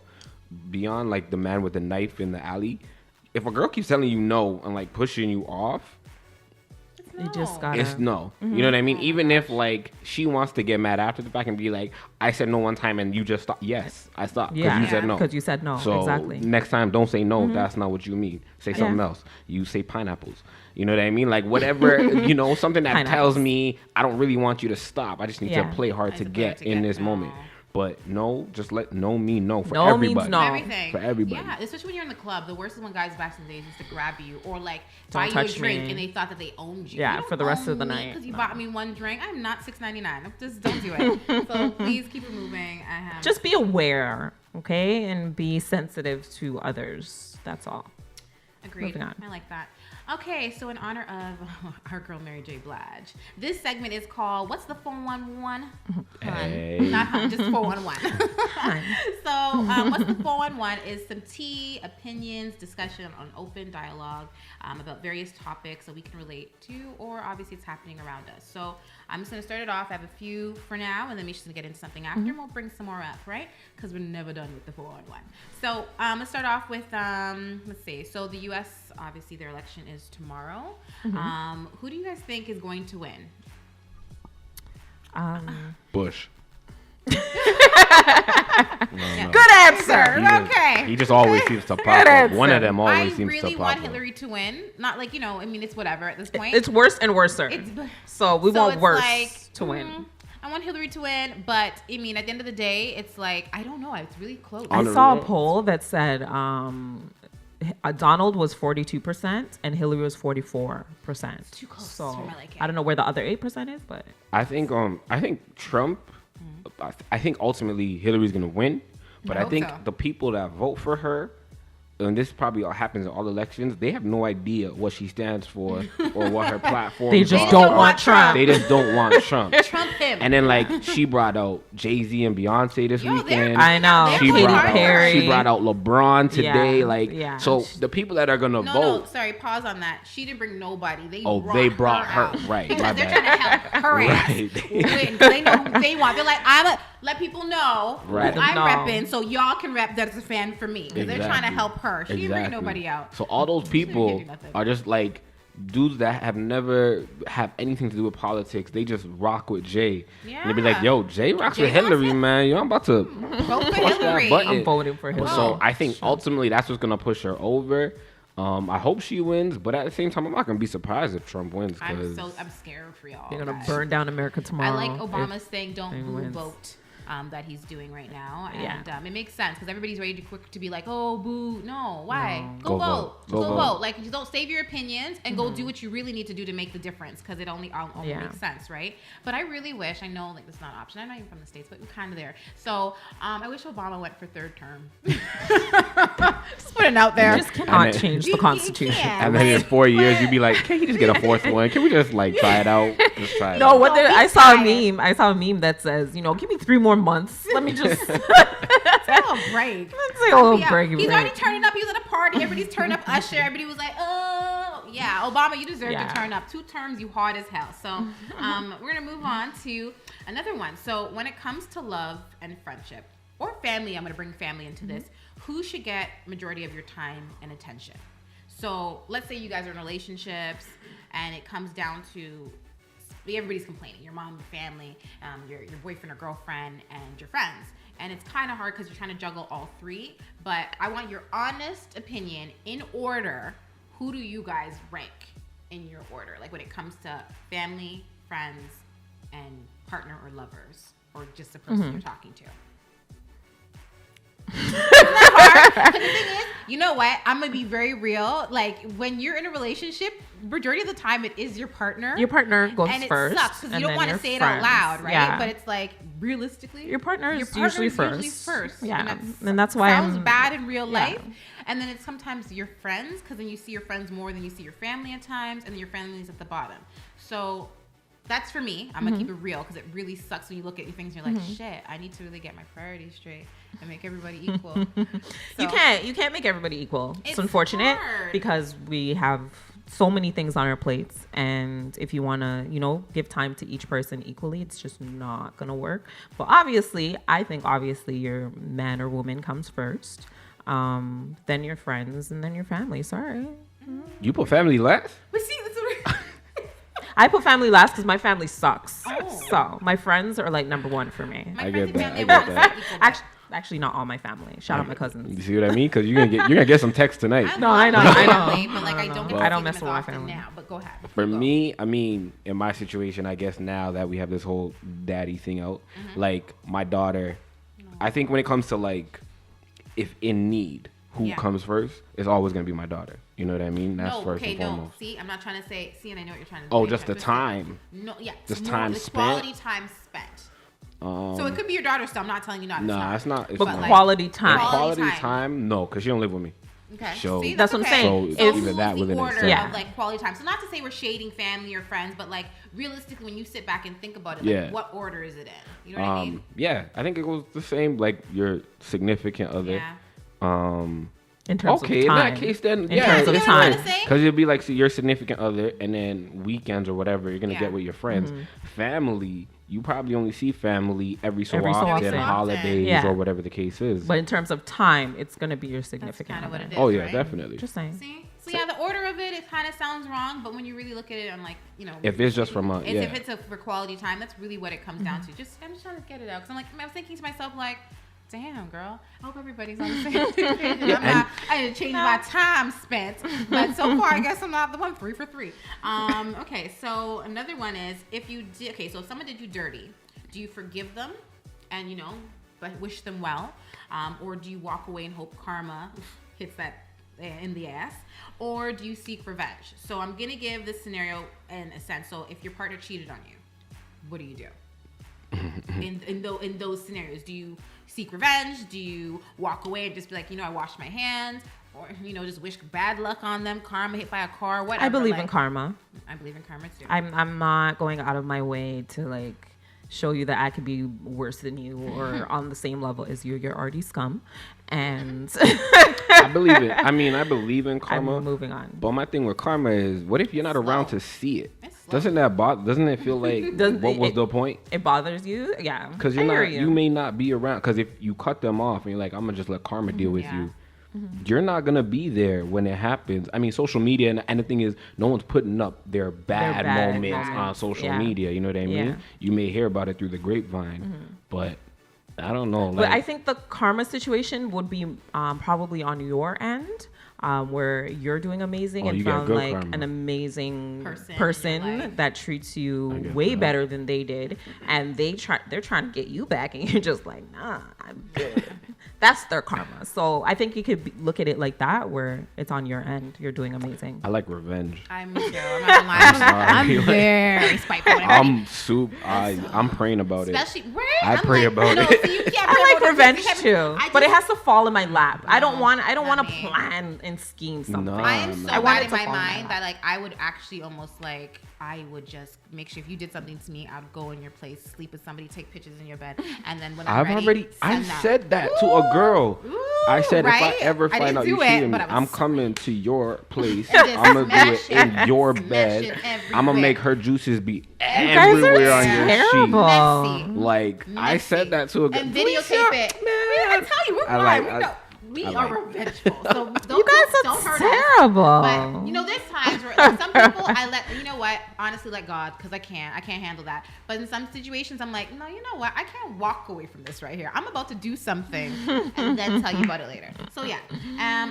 [SPEAKER 9] beyond like the man with the knife in the alley, if a girl keeps telling you no and like pushing you off,
[SPEAKER 7] You just gotta.
[SPEAKER 9] It's no. You know what I mean? Even if like she wants to get mad after the fact and be like, I said no one time and you just stopped. Yes, I stopped because you said no.
[SPEAKER 7] Because you said no.
[SPEAKER 9] So
[SPEAKER 7] exactly.
[SPEAKER 9] next time, don't say no. That's not what you mean. Say something else. You say pineapples. You know what I mean? Like whatever, something that tells me I don't really want you to stop. I just need to play hard to get in this moment. But no, just let no mean no for
[SPEAKER 7] no
[SPEAKER 9] everybody.
[SPEAKER 7] Means no.
[SPEAKER 8] Everything.
[SPEAKER 9] For everybody.
[SPEAKER 8] Yeah, especially when you're in the club. The worst is when guys back in the days used to grab you or like
[SPEAKER 7] Don't
[SPEAKER 8] buy you a
[SPEAKER 7] touch
[SPEAKER 8] drink
[SPEAKER 7] me.
[SPEAKER 8] and they thought that they owned you.
[SPEAKER 7] Yeah,
[SPEAKER 8] You don't
[SPEAKER 7] for the rest of the
[SPEAKER 8] own me
[SPEAKER 7] night.
[SPEAKER 8] because you bought me one drink. I'm not $6.99. Just don't do it. So please keep it moving.
[SPEAKER 7] Just be aware, okay, and be sensitive to others. That's all.
[SPEAKER 8] Agreed.
[SPEAKER 7] Moving on.
[SPEAKER 8] I like that. Okay, so in honor of our girl Mary J. Blige, this segment is called "What's the 411?"
[SPEAKER 9] Hey.
[SPEAKER 8] Not hun, just 411. So, what's the 411 is some tea, opinions, discussion on open dialogue about various topics that we can relate to, or obviously it's happening around us. So, I'm just going to start it off. I have a few for now, and then Misha's going to get into something after, and we'll bring some more up, right? Because we're never done with the 411. So, let's start off with, let's see. So, the U.S., obviously, their election is tomorrow. Who do you guys think is going to win?
[SPEAKER 9] Bush.
[SPEAKER 7] Good answer.
[SPEAKER 9] He just always seems to pop up. One of them always seems to
[SPEAKER 8] I really
[SPEAKER 9] pop
[SPEAKER 8] want
[SPEAKER 9] up.
[SPEAKER 8] Hillary to win. Not like, it's whatever at this point.
[SPEAKER 7] It's worse and worser. So we want
[SPEAKER 8] it's
[SPEAKER 7] worse
[SPEAKER 8] like,
[SPEAKER 7] to win.
[SPEAKER 8] I want Hillary to win, but at the end of the day, it's like, I don't know. It's really close.
[SPEAKER 7] I saw a poll that said Donald was 42% and Hillary was 44%.
[SPEAKER 8] Too close.
[SPEAKER 7] So
[SPEAKER 8] I like it.
[SPEAKER 7] I don't know where the other 8% is, but
[SPEAKER 9] I think Trump. I think ultimately Hillary's gonna win, but I think the people that vote for her, and this probably all happens in all elections, they have no idea what she stands for or what her platform is.
[SPEAKER 7] They just don't want Trump.
[SPEAKER 9] They just don't want Trump.
[SPEAKER 8] Trump him.
[SPEAKER 9] And then like she brought out Jay-Z and Beyonce this weekend.
[SPEAKER 7] I know.
[SPEAKER 9] She
[SPEAKER 7] Katy
[SPEAKER 9] brought
[SPEAKER 7] Perry.
[SPEAKER 9] She brought out LeBron today.
[SPEAKER 7] Yeah.
[SPEAKER 9] So the people that are gonna vote.
[SPEAKER 8] No, sorry, pause on that. She didn't bring nobody.
[SPEAKER 9] They brought her
[SPEAKER 8] out.
[SPEAKER 9] right.
[SPEAKER 8] Because
[SPEAKER 9] my
[SPEAKER 8] they're
[SPEAKER 9] bad.
[SPEAKER 8] trying to help her ass win. They know who they want. They're like, let people know who I'm repping so y'all can rep that's a fan for me. Because they're trying to help her. She didn't bring nobody out.
[SPEAKER 9] So all those people are just like dudes that have never have anything to do with politics. They just rock with Jay.
[SPEAKER 8] Yeah.
[SPEAKER 9] And they be like, yo, Jay rocks with Hillary, man. Yo, I'm about to
[SPEAKER 8] vote for Hillary.
[SPEAKER 7] I'm voting for Hillary.
[SPEAKER 9] So I think ultimately that's what's gonna push her over. I hope she wins, but at the same time, I'm not gonna be surprised if Trump wins.
[SPEAKER 8] I'm scared for y'all.
[SPEAKER 7] They're gonna burn down America tomorrow.
[SPEAKER 8] I like Obama's thing, don't boo vote. That he's doing right now, and it makes sense because everybody's ready to be like, oh boo, no, why?
[SPEAKER 9] No.
[SPEAKER 8] Go vote,
[SPEAKER 9] Go vote.
[SPEAKER 8] Like you don't save your opinions and go do what you really need to do to make the difference because it only makes sense, right? But I really wish, I know like this is not an option. I'm not even from the States, but we're kind of there. So I wish Obama went for third term. Just put it out there.
[SPEAKER 7] You just cannot change the Constitution.
[SPEAKER 9] And then in 4 years, you'd be like, can he just get a fourth one? Can we just like try it out? Just try it
[SPEAKER 7] No,
[SPEAKER 9] out.
[SPEAKER 7] I saw a meme. I saw a meme that says, give me 3 more months. Let me just
[SPEAKER 8] take a little break.
[SPEAKER 7] Let's take a little break.
[SPEAKER 8] He's already turning up. He was at a party. Everybody's turned up. Usher. Everybody was like, oh, yeah. Obama, you deserve to turn up. 2 terms, you hard as hell. So we're going to move on to another one. So when it comes to love and friendship or family, I'm going to bring family into this. Who should get majority of your time and attention? So let's say you guys are in relationships and it comes down to everybody's complaining. Your mom, your family, your boyfriend or girlfriend, and your friends. And it's kind of hard because you're trying to juggle all 3. But I want your honest opinion in order. Who do you guys rank in your order? Like when it comes to family, friends, and partner or lovers, or just the person you're talking to. It's not hard. 'Cause the thing is, you know what? I'm gonna be very real. Like when you're in a relationship, majority of the time it is your partner.
[SPEAKER 7] Your partner goes
[SPEAKER 8] and
[SPEAKER 7] first,
[SPEAKER 8] it sucks because you don't want to say it
[SPEAKER 7] friends.
[SPEAKER 8] out loud, right?
[SPEAKER 7] Yeah.
[SPEAKER 8] But it's like realistically,
[SPEAKER 7] Your partner is usually first. Yeah,
[SPEAKER 8] and
[SPEAKER 7] that's why
[SPEAKER 8] sounds bad in real life.
[SPEAKER 7] Yeah.
[SPEAKER 8] And then it's sometimes your friends because then you see your friends more than you see your family at times, and then your family is at the bottom. So. That's for me. I'm gonna keep it real because it really sucks when you look at your things and you're like, shit, I need to really get my priorities straight and make everybody equal. So,
[SPEAKER 7] you can't make everybody equal. It's unfortunate
[SPEAKER 8] hard.
[SPEAKER 7] because we have so many things on our plates, and if you want to, give time to each person equally, it's just not gonna work. But I think your man or woman comes first, then your friends, and then your family. Sorry.
[SPEAKER 9] You put family last?
[SPEAKER 8] But see, that's what
[SPEAKER 7] I put family last because my family sucks.
[SPEAKER 8] Oh.
[SPEAKER 7] So my friends are like number one for me.
[SPEAKER 8] My
[SPEAKER 9] I
[SPEAKER 8] friends
[SPEAKER 9] get
[SPEAKER 8] and
[SPEAKER 9] that.
[SPEAKER 8] family
[SPEAKER 9] I get
[SPEAKER 8] were
[SPEAKER 9] that.
[SPEAKER 8] equal,
[SPEAKER 7] Actually, not all my family. Shout out my cousins.
[SPEAKER 9] You see what I mean? Because you're gonna get some text tonight.
[SPEAKER 7] No, I know.
[SPEAKER 8] family, but like I don't get to
[SPEAKER 7] I don't
[SPEAKER 8] see them
[SPEAKER 7] mess
[SPEAKER 8] as
[SPEAKER 7] with my
[SPEAKER 8] often
[SPEAKER 7] family.
[SPEAKER 8] now. But go ahead.
[SPEAKER 9] For
[SPEAKER 8] Go.
[SPEAKER 9] me, I mean, in my situation, I guess now that we have this whole daddy thing out, like my daughter, I think when it comes to like, if in need, who comes first is always gonna be my daughter. You know what I mean? That's first and foremost.
[SPEAKER 8] See, I'm not trying to say. See, and I know what you're trying to.
[SPEAKER 9] Oh,
[SPEAKER 8] say,
[SPEAKER 9] just the time.
[SPEAKER 8] No, yeah.
[SPEAKER 9] Just
[SPEAKER 8] more,
[SPEAKER 9] time
[SPEAKER 8] it's
[SPEAKER 9] spent?
[SPEAKER 8] Quality time spent. So it could be your daughter. So I'm not telling you not.
[SPEAKER 9] Nah, it's not. It's
[SPEAKER 7] But
[SPEAKER 9] not.
[SPEAKER 7] quality time.
[SPEAKER 8] Quality
[SPEAKER 9] Quality time, no, because she don't live with me.
[SPEAKER 8] Okay.
[SPEAKER 9] So
[SPEAKER 8] See,
[SPEAKER 7] that's what I'm
[SPEAKER 8] okay.
[SPEAKER 7] saying.
[SPEAKER 9] So
[SPEAKER 8] So
[SPEAKER 9] either
[SPEAKER 8] who's
[SPEAKER 9] that
[SPEAKER 8] the
[SPEAKER 9] within
[SPEAKER 8] order
[SPEAKER 9] itself.
[SPEAKER 7] Yeah.
[SPEAKER 8] of like quality time? So not to say we're shading family or friends, but like realistically, when you sit back and think about it, like
[SPEAKER 9] Yeah.
[SPEAKER 8] what order is it in? You know what I mean?
[SPEAKER 9] Yeah, I think it goes the same. Like your significant other.
[SPEAKER 8] Yeah.
[SPEAKER 7] In terms
[SPEAKER 9] Okay,
[SPEAKER 7] of
[SPEAKER 9] in
[SPEAKER 7] time.
[SPEAKER 9] that case, then
[SPEAKER 7] In
[SPEAKER 9] yeah,
[SPEAKER 7] terms of
[SPEAKER 8] You know what I'm
[SPEAKER 7] time.
[SPEAKER 8] trying to say?
[SPEAKER 9] because it'd be like, see, your significant other, and then weekends or whatever you're gonna
[SPEAKER 8] Yeah.
[SPEAKER 9] get with your friends. Family, you probably only see family every so
[SPEAKER 7] Every so
[SPEAKER 9] often,
[SPEAKER 7] often.
[SPEAKER 9] holidays
[SPEAKER 7] Yeah.
[SPEAKER 9] or whatever the case is.
[SPEAKER 7] But in terms of time, it's going to be your
[SPEAKER 8] That's
[SPEAKER 7] significant
[SPEAKER 8] kind of what
[SPEAKER 7] other.
[SPEAKER 8] it is.
[SPEAKER 9] Oh yeah,
[SPEAKER 8] right?
[SPEAKER 9] definitely.
[SPEAKER 7] Just saying.
[SPEAKER 8] See, so yeah, the order of it kind of sounds wrong, but when you really look at it, I'm like, you know,
[SPEAKER 9] If it's just from a
[SPEAKER 8] if it's for quality time, that's really what it comes down to. I'm just trying to get it out because I'm like, I was thinking to myself like, damn, girl, I hope everybody's on the same page. I didn't change my time spent, but so far I guess I'm not the one. 3 for 3. Okay, so another one is if you did. Okay, so if someone did you dirty, do you forgive them and but wish them well, or do you walk away and hope karma hits that in the ass, or do you seek revenge? So I'm gonna give this scenario in a sense. So if your partner cheated on you, what do you do? in those scenarios, do you seek revenge? Do you walk away and just be like, I washed my hands, or just wish bad luck on them, karma hit by a car, whatever?
[SPEAKER 7] I believe in karma.
[SPEAKER 8] I believe in karma too.
[SPEAKER 7] I'm not going out of my way to like show you that I could be worse than you or on the same level as you. You're already scum, and
[SPEAKER 9] I believe it. I mean, I believe in karma.
[SPEAKER 7] I'm moving on.
[SPEAKER 9] But my thing with karma is, what if you're not around to see it?
[SPEAKER 8] It's slow.
[SPEAKER 9] Doesn't that bother? Doesn't it feel like what was the point?
[SPEAKER 7] It bothers you, yeah.
[SPEAKER 9] Because
[SPEAKER 7] I hear
[SPEAKER 9] you may not be around. Because if you cut them off and you're like, I'm gonna just let karma deal with
[SPEAKER 8] Yeah.
[SPEAKER 9] you, you're not gonna be there when it happens. I mean, social media and the thing is, no one's putting up their bad moments on social
[SPEAKER 7] Yeah.
[SPEAKER 9] media. You know what I mean?
[SPEAKER 7] Yeah.
[SPEAKER 9] You may hear about it through the grapevine, but I don't know.
[SPEAKER 7] But I think the karma situation would be probably on your end, where you're doing amazing and
[SPEAKER 9] you get
[SPEAKER 7] found
[SPEAKER 9] good
[SPEAKER 7] like
[SPEAKER 9] karma.
[SPEAKER 7] an amazing
[SPEAKER 8] Person in
[SPEAKER 7] person
[SPEAKER 8] your life.
[SPEAKER 7] that treats you
[SPEAKER 9] get
[SPEAKER 7] way
[SPEAKER 9] that.
[SPEAKER 7] better than they did, and they're trying to get you back, and you're just like, nah, I'm good. That's their karma. So I think you could look at it like that, where it's on your end. You're doing amazing.
[SPEAKER 9] I like revenge.
[SPEAKER 8] I'm not gonna lie. I'm
[SPEAKER 9] sorry.
[SPEAKER 8] very spiteful.
[SPEAKER 9] I'm praying about it.
[SPEAKER 8] Especially right.
[SPEAKER 9] I
[SPEAKER 8] I'm
[SPEAKER 9] pray
[SPEAKER 8] like,
[SPEAKER 9] about
[SPEAKER 8] no,
[SPEAKER 9] it.
[SPEAKER 8] So you can't
[SPEAKER 7] I
[SPEAKER 8] pray
[SPEAKER 7] like
[SPEAKER 8] about
[SPEAKER 7] revenge
[SPEAKER 8] because
[SPEAKER 7] too,
[SPEAKER 8] I
[SPEAKER 7] but it
[SPEAKER 8] just-
[SPEAKER 7] has to fall in my lap. I don't want to
[SPEAKER 8] not me.
[SPEAKER 7] plan and scheme something.
[SPEAKER 9] No.
[SPEAKER 8] I am so
[SPEAKER 7] I want
[SPEAKER 8] bad
[SPEAKER 7] it
[SPEAKER 8] in
[SPEAKER 7] to
[SPEAKER 8] my
[SPEAKER 7] fall in my
[SPEAKER 8] mind
[SPEAKER 7] lap.
[SPEAKER 8] that like I would actually almost like I would just make sure if you did something to me, I'd go in your place, sleep with somebody, take pictures in your bed, and then when I'm ready,
[SPEAKER 9] I
[SPEAKER 8] send that.
[SPEAKER 9] said that to a girl.
[SPEAKER 8] Ooh,
[SPEAKER 9] I said
[SPEAKER 8] right?
[SPEAKER 9] if I ever
[SPEAKER 8] I
[SPEAKER 9] find
[SPEAKER 8] didn't
[SPEAKER 9] out you
[SPEAKER 8] do it,
[SPEAKER 9] cheating,
[SPEAKER 8] but I was
[SPEAKER 9] I'm coming to your place.
[SPEAKER 8] And just
[SPEAKER 9] I'm gonna do it
[SPEAKER 8] smash it,
[SPEAKER 9] in your
[SPEAKER 8] smash
[SPEAKER 9] bed.
[SPEAKER 8] it
[SPEAKER 9] I'm gonna
[SPEAKER 8] everywhere.
[SPEAKER 9] make her juices be
[SPEAKER 7] guys are
[SPEAKER 9] everywhere on your
[SPEAKER 7] terrible.
[SPEAKER 9] sheet.
[SPEAKER 8] Messy.
[SPEAKER 9] Like I
[SPEAKER 8] Messy.
[SPEAKER 9] said that to a girl.
[SPEAKER 8] And videotape it. I tell you, we're
[SPEAKER 9] I
[SPEAKER 8] fine.
[SPEAKER 9] like-
[SPEAKER 8] We
[SPEAKER 9] I
[SPEAKER 8] are
[SPEAKER 9] like-
[SPEAKER 8] revengeful. So don't,
[SPEAKER 7] You guys
[SPEAKER 8] don't
[SPEAKER 7] are
[SPEAKER 8] hurt us.
[SPEAKER 7] terrible.
[SPEAKER 8] But there's times where like, some people I let honestly let God, because I can't handle that. But in some situations I'm like, no, you know what? I can't walk away from this right here. I'm about to do something and then tell you about it later. So yeah.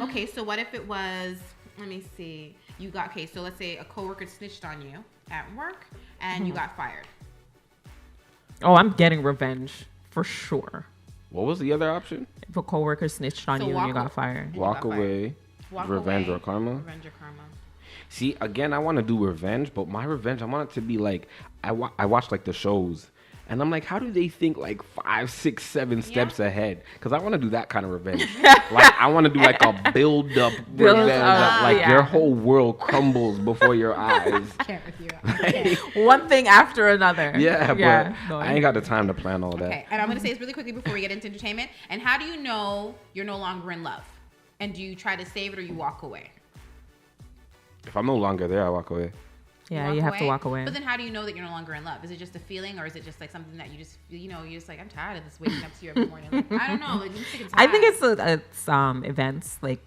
[SPEAKER 8] Okay, so what if it was, let me see. So let's say a coworker snitched on you at work and you got fired.
[SPEAKER 7] Oh, I'm getting revenge for sure.
[SPEAKER 9] What was the other option?
[SPEAKER 7] If a coworker snitched on
[SPEAKER 8] So
[SPEAKER 7] you and you
[SPEAKER 8] walk
[SPEAKER 7] got fired.
[SPEAKER 8] You
[SPEAKER 9] Walk
[SPEAKER 8] got fired.
[SPEAKER 9] away.
[SPEAKER 8] Walk
[SPEAKER 9] Revenge
[SPEAKER 8] away.
[SPEAKER 9] or karma?
[SPEAKER 8] Revenge or karma.
[SPEAKER 9] See, again, I want to do revenge, but my revenge, I want it to be like I watch like the shows, and I'm like, how do they think like 5, 6, 7 steps ahead? Because I want to do that kind of revenge. Like I want to do like a build up revenge,
[SPEAKER 7] up,
[SPEAKER 9] like
[SPEAKER 7] yeah.
[SPEAKER 9] your whole world crumbles before your eyes.
[SPEAKER 8] Can't with you.
[SPEAKER 7] One thing after another.
[SPEAKER 9] Yeah, but
[SPEAKER 7] no,
[SPEAKER 9] I ain't got the time to plan all that.
[SPEAKER 8] Okay, and I'm going to say this really quickly before we get into entertainment. And how do you know you're no longer in love? And do you try to save it or you walk away?
[SPEAKER 9] If I'm no longer there, I walk away.
[SPEAKER 7] Yeah, you have to walk away.
[SPEAKER 8] But then how do you know that you're no longer in love? Is it just a feeling or is it just like something that you just, you're just like, I'm tired of this waking up to you every morning. Like, I don't know. Like, you
[SPEAKER 7] I think it's events like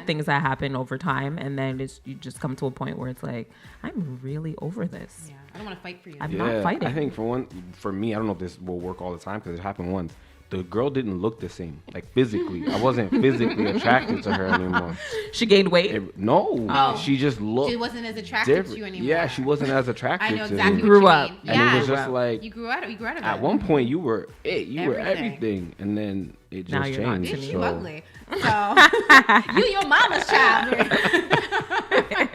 [SPEAKER 7] things that happen over time, and then you just come to a point where it's like, I'm really over this.
[SPEAKER 8] Yeah, I don't want to fight for you.
[SPEAKER 7] I'm not fighting.
[SPEAKER 9] I think for me, I don't know if this will work all the time because it happened once. The girl didn't look the same, like physically. I wasn't physically attracted to her anymore.
[SPEAKER 7] She gained weight?
[SPEAKER 9] No, she just looked.
[SPEAKER 8] She wasn't as attracted to you anymore.
[SPEAKER 9] Yeah, she wasn't as attracted to me.
[SPEAKER 8] I know exactly
[SPEAKER 7] you grew up.
[SPEAKER 8] Yeah.
[SPEAKER 9] And it was just like
[SPEAKER 8] you grew out of it.
[SPEAKER 9] At one point, you were it. You were everything, and then it just changed.
[SPEAKER 8] Bitch, you ugly. So you your mama's child. Sorry, go ahead.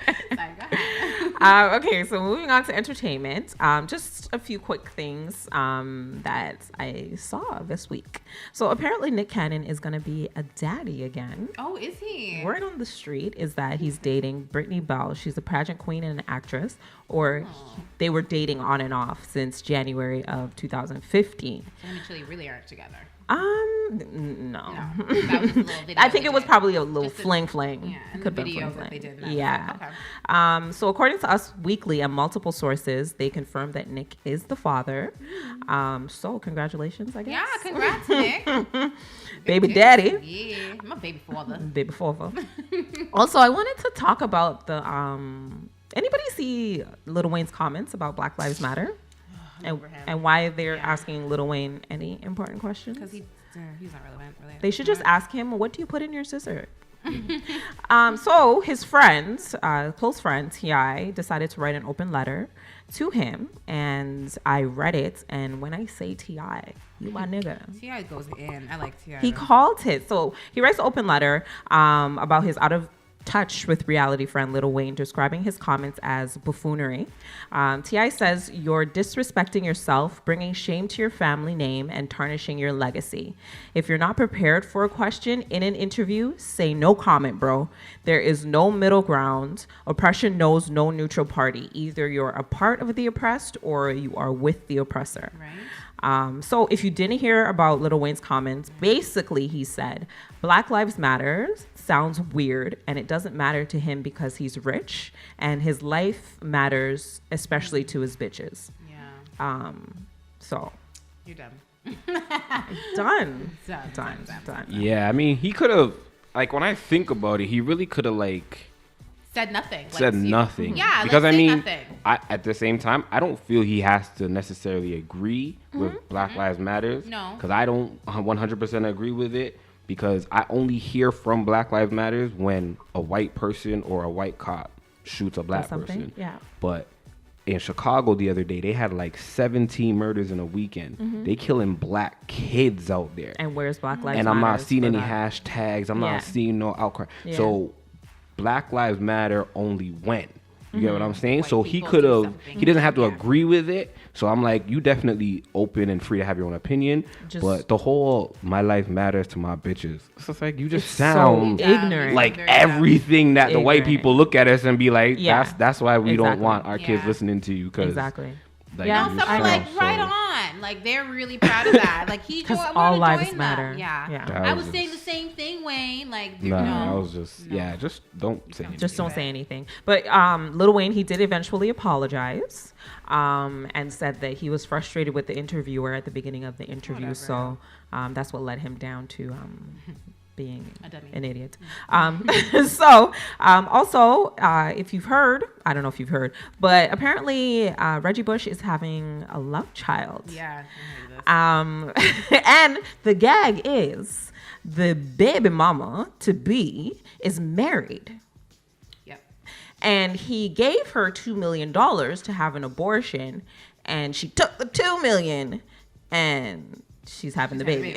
[SPEAKER 7] Okay, so moving on to entertainment. Just a few quick things that I saw this week. So apparently Nick Cannon is going to be a daddy again.
[SPEAKER 8] Oh, is he?
[SPEAKER 7] Word on the street is that he's dating Brittany Bell. She's a pageant queen and an actress. They were dating on and off since January of 2015.
[SPEAKER 8] So him and Chili really aren't together.
[SPEAKER 7] No.
[SPEAKER 8] That was a little video
[SPEAKER 7] I think it was probably a little fling.
[SPEAKER 8] Yeah, and the video that they did.
[SPEAKER 7] Yeah.
[SPEAKER 8] Okay.
[SPEAKER 7] So according to Us Weekly and multiple sources, they confirmed that Nick is the father. So congratulations, I guess.
[SPEAKER 8] Yeah, congrats, Nick.
[SPEAKER 7] Baby daddy.
[SPEAKER 8] Yeah, I'm a baby father.
[SPEAKER 7] Baby father. Also, I wanted to talk about the anybody see Lil Wayne's comments about Black Lives Matter? And why they're asking Lil Wayne any important questions?
[SPEAKER 8] Because he's not relevant, really.
[SPEAKER 7] They should just ask him, what do you put in your scissor? So his friends, close friend, T.I., decided to write an open letter to him. And I read it. And when I say T.I., you my nigga.
[SPEAKER 8] T.I. goes in. I like T.I.
[SPEAKER 7] He called it. So he writes an open letter about his out of touch with reality friend Lil Wayne, describing his comments as buffoonery. T.I. says, "You're disrespecting yourself, bringing shame to your family name, and tarnishing your legacy. If you're not prepared for a question in an interview, say no comment, bro. There is no middle ground. Oppression knows no neutral party. Either you're a part of the oppressed or you are with the oppressor."
[SPEAKER 8] Right.
[SPEAKER 7] So if you didn't hear about Lil Wayne's comments, basically he said, Black Lives Matter sounds weird, and it doesn't matter to him because he's rich, and his life matters, especially to his bitches.
[SPEAKER 8] Yeah.
[SPEAKER 7] So.
[SPEAKER 8] You're done.
[SPEAKER 7] Done.
[SPEAKER 9] Yeah, I mean, he could have, like, when I think about it, he really could have, like,
[SPEAKER 8] said nothing.
[SPEAKER 9] Said nothing.
[SPEAKER 8] Yeah,
[SPEAKER 9] because
[SPEAKER 8] like,
[SPEAKER 9] I mean,
[SPEAKER 8] nothing.
[SPEAKER 9] At the same time, I don't feel he has to necessarily agree with Black Lives Matters.
[SPEAKER 8] No.
[SPEAKER 9] Because I don't 100% agree with it. Because I only hear from Black Lives Matters when a white person or a white cop shoots a black person.
[SPEAKER 7] Yeah.
[SPEAKER 9] But in Chicago the other day, they had like 17 murders in a weekend. They killing black kids out there.
[SPEAKER 7] And where's Black Lives Matter?
[SPEAKER 9] And I'm not seeing any hashtags. I'm not seeing no outcry.
[SPEAKER 7] Yeah.
[SPEAKER 9] So Black Lives Matter only when. You get what I'm saying?
[SPEAKER 8] White
[SPEAKER 9] So he
[SPEAKER 8] people
[SPEAKER 9] could
[SPEAKER 8] do
[SPEAKER 9] have,
[SPEAKER 8] something.
[SPEAKER 9] he doesn't have to agree with it. So I'm like, you definitely open and free to have your own opinion. But the whole my life matters to my bitches. It's just like, you just sound
[SPEAKER 7] so ignorant.
[SPEAKER 9] like everything that the white people look at us and be like, that's why we don't want our kids listening to you. Cause
[SPEAKER 7] exactly.
[SPEAKER 9] Like,
[SPEAKER 8] No, someone like right on. Like they're really proud of that. Like he joined.
[SPEAKER 7] all lives matter.
[SPEAKER 8] Yeah.
[SPEAKER 9] That
[SPEAKER 8] I
[SPEAKER 9] was
[SPEAKER 8] was saying the same thing, Wayne. Like
[SPEAKER 9] Nah, I was just just don't say anything.
[SPEAKER 7] Just don't say anything. But Lil Wayne, he did eventually apologize and said that he was frustrated with the interviewer at the beginning of the interview.
[SPEAKER 8] Whatever.
[SPEAKER 7] So that's what led him down to being an idiot. So also, if you've heard, I don't know if you've heard, but apparently Reggie Bush is having a love child.
[SPEAKER 8] Yeah. I heard this.
[SPEAKER 7] And the gag is the baby mama to be is married.
[SPEAKER 8] Yep.
[SPEAKER 7] And he gave her $2 million to have an abortion, and she took the $2 million, and she's having the baby.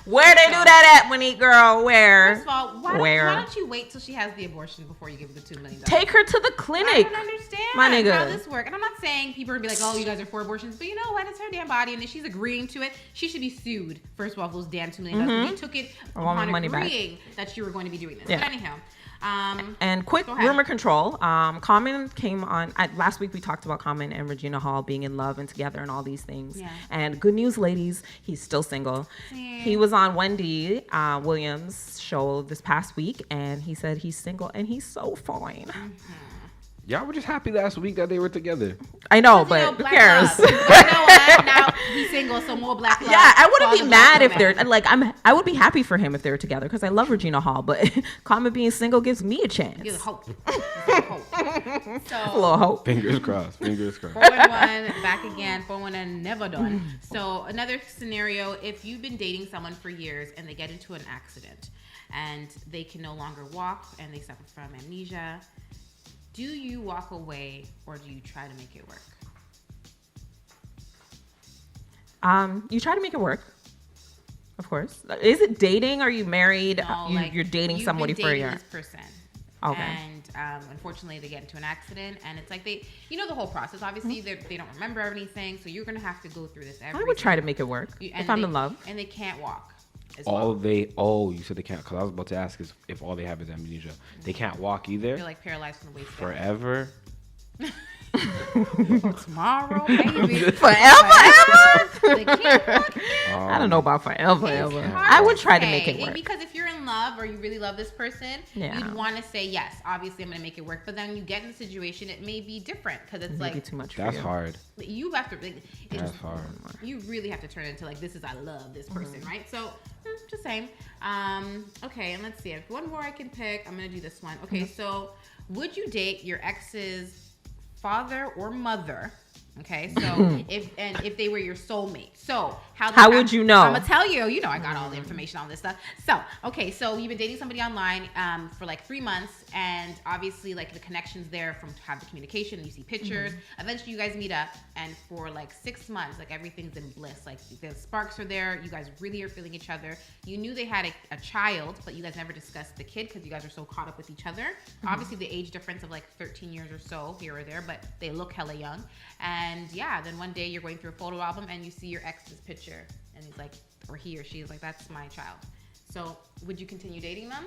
[SPEAKER 7] Where they do that at, Monique girl? Where?
[SPEAKER 8] First of all, why don't you wait till she has the abortion before you give her the $2 million?
[SPEAKER 7] Take her to the clinic.
[SPEAKER 8] I don't understand
[SPEAKER 7] my nigga.
[SPEAKER 8] how this works. And I'm not saying people are gonna be like, oh, you guys are for abortions, but you know what? It's her damn body, and if she's agreeing to it, she should be sued. First of all, for those damn $2 million. You took it upon agreeing that you were going to be doing this.
[SPEAKER 7] Yeah.
[SPEAKER 8] But anyhow.
[SPEAKER 7] And quick rumor control. Common came on last week. We talked about Common and Regina Hall being in love and together and all these things.
[SPEAKER 8] Yeah.
[SPEAKER 7] And good news, ladies, he's still single. He was on Wendy Williams' show this past week, and he said he's single and he's so fine.
[SPEAKER 9] Y'all were just happy last week that they were together.
[SPEAKER 7] I know, but who cares?
[SPEAKER 8] You know what? Now he's single, so more black love.
[SPEAKER 7] Yeah, I wouldn't be mad if they're like I would be happy for him if they were together because I love Regina Hall. But Common being single gives me a chance.
[SPEAKER 8] Gives hope. So,
[SPEAKER 7] a little hope.
[SPEAKER 9] Fingers crossed. Fingers crossed.
[SPEAKER 8] 411 back again. 411 never done. So another scenario: if you've been dating someone for years and they get into an accident and they can no longer walk and they suffer from amnesia. Do you walk away or do you try to make it work?
[SPEAKER 7] You try to make it work, of course. Is it dating? Are you married?
[SPEAKER 8] No,
[SPEAKER 7] you're dating somebody for a year.
[SPEAKER 8] This person.
[SPEAKER 7] Okay.
[SPEAKER 8] And unfortunately, they get into an accident, and it's like you know the whole process. Obviously, they don't remember anything, so you're gonna have to go through this.
[SPEAKER 7] I would try to make it work if I'm in love.
[SPEAKER 8] And they can't walk.
[SPEAKER 9] You said they can't, because I was about to ask if all they have is amnesia. They can't walk either.
[SPEAKER 8] They're like paralyzed from the waist down.
[SPEAKER 9] Forever.
[SPEAKER 8] Tomorrow, baby.
[SPEAKER 7] Forever.
[SPEAKER 8] They can't walk.
[SPEAKER 7] I don't know about forever. I would try to make it work.
[SPEAKER 8] Because if you're in love or you really love this person,
[SPEAKER 7] Yeah.
[SPEAKER 8] you'd want to say yes. Obviously, I'm going to make it work. But then when you get in the situation, it may be different because it's like
[SPEAKER 7] too much.
[SPEAKER 9] That's
[SPEAKER 7] for you.
[SPEAKER 9] hard.
[SPEAKER 8] You have to.
[SPEAKER 9] That's hard.
[SPEAKER 8] You really have to turn it into like this is I love this person, right? So just saying. Okay, and let's see. If one more I can pick, I'm gonna do this one. Okay, so would you date your ex's father or mother? Okay, so if they were your soulmate, so how
[SPEAKER 7] would you know?
[SPEAKER 8] I'm gonna tell you. You know, I got all the information on this stuff. So okay, so you've been dating somebody online for like 3 months, and obviously like the connection's there from to have the communication. You see pictures. Eventually, you guys meet up, and for like 6 months, like everything's in bliss. Like the sparks are there. You guys really are feeling each other. You knew they had a child, but you guys never discussed the kid because you guys are so caught up with each other. Obviously, the age difference of like 13 years or so here or there, but they look hella young. And yeah, then one day you're going through a photo album and you see your ex's picture, and he's like, or he or she is like, that's my child. So would you continue dating them?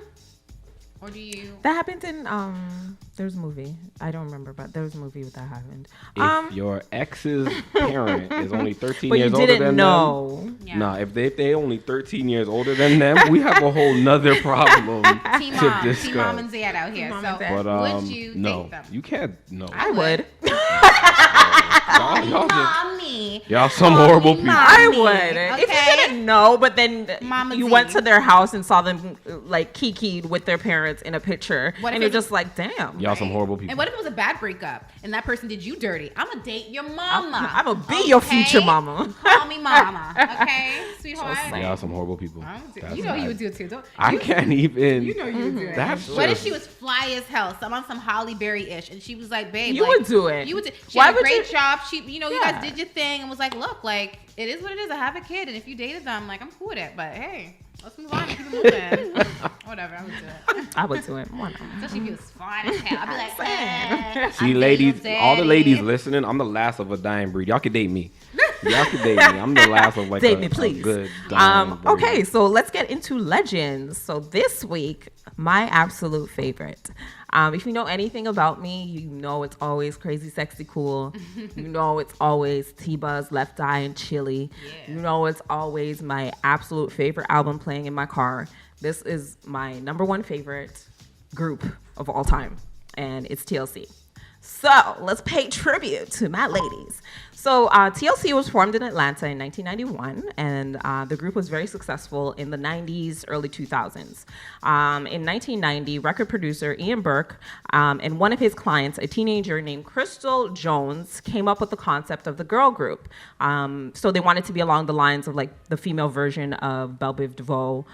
[SPEAKER 8] Or do you?
[SPEAKER 7] That happened in there was a movie. I don't remember, but there was a movie that happened.
[SPEAKER 9] If your ex's parent is only 13
[SPEAKER 7] but
[SPEAKER 9] years
[SPEAKER 7] you
[SPEAKER 9] older
[SPEAKER 7] didn't
[SPEAKER 9] than
[SPEAKER 7] know.
[SPEAKER 9] them, nah, if they only 13 years older than them, we have a whole nother problem to discuss.
[SPEAKER 8] Team Mom and Dad out here. So would you date them?
[SPEAKER 9] You can't. No,
[SPEAKER 7] I would.
[SPEAKER 9] Y'all some horrible people.
[SPEAKER 7] I would.
[SPEAKER 8] Okay.
[SPEAKER 7] If you didn't know, but then
[SPEAKER 8] Mama
[SPEAKER 7] you
[SPEAKER 8] Z.
[SPEAKER 7] went to their house and saw them like kikied with their parents in a picture,
[SPEAKER 8] What if
[SPEAKER 7] and you're
[SPEAKER 8] it's-
[SPEAKER 7] just like, damn.
[SPEAKER 9] Y'all some horrible people.
[SPEAKER 8] And what if it was a bad breakup and that person did you dirty? I'm gonna date your mama.
[SPEAKER 7] I'm gonna be your future mama.
[SPEAKER 8] Call me mama, okay, sweetheart.
[SPEAKER 9] Y'all some horrible people.
[SPEAKER 8] You know you would do it too.
[SPEAKER 9] I can't even.
[SPEAKER 8] You know you would do it.
[SPEAKER 9] That's
[SPEAKER 8] What if
[SPEAKER 9] just-
[SPEAKER 8] she was fly as hell, some on some Holly Berry-ish, and she was like, babe,
[SPEAKER 7] You
[SPEAKER 8] like,
[SPEAKER 7] would do it.
[SPEAKER 8] You would do She
[SPEAKER 7] Why
[SPEAKER 8] had a
[SPEAKER 7] would
[SPEAKER 8] great
[SPEAKER 7] you-
[SPEAKER 8] job. She, you know, you
[SPEAKER 7] Yeah.
[SPEAKER 8] guys did your thing and was like, look, like, it is what it is. I have a kid, and if you dated them, like, I'm cool with it. But hey, let's move on and keep it moving. Whatever, I would do it.
[SPEAKER 7] I would do it. Why not?
[SPEAKER 8] Especially if he was fine as hell. I'd be like,
[SPEAKER 9] See, ladies, all the ladies listening, I'm the last of a dying breed. Y'all could date me. Y'all could date me. I'm the last of like
[SPEAKER 7] Date
[SPEAKER 9] a,
[SPEAKER 7] me, please.
[SPEAKER 9] a good dying breed.
[SPEAKER 7] Okay, so let's get into legends. So this week, my absolute favorite. If you know anything about me, you know it's always Crazy Sexy Cool. You know it's always T-Buzz, Left Eye, and Chili.
[SPEAKER 8] Yeah.
[SPEAKER 7] You know it's always my absolute favorite album playing in my car. This is my number one favorite group of all time, and it's TLC. So let's pay tribute to my ladies. So TLC was formed in Atlanta in 1991, and the group was very successful in the 90s, early 2000s. In 1990, record producer Ian Burke and one of his clients, a teenager named Crystal Jones, came up with the concept of the girl group. So they wanted to be along the lines of like the female version of Belle Biv DeVoe,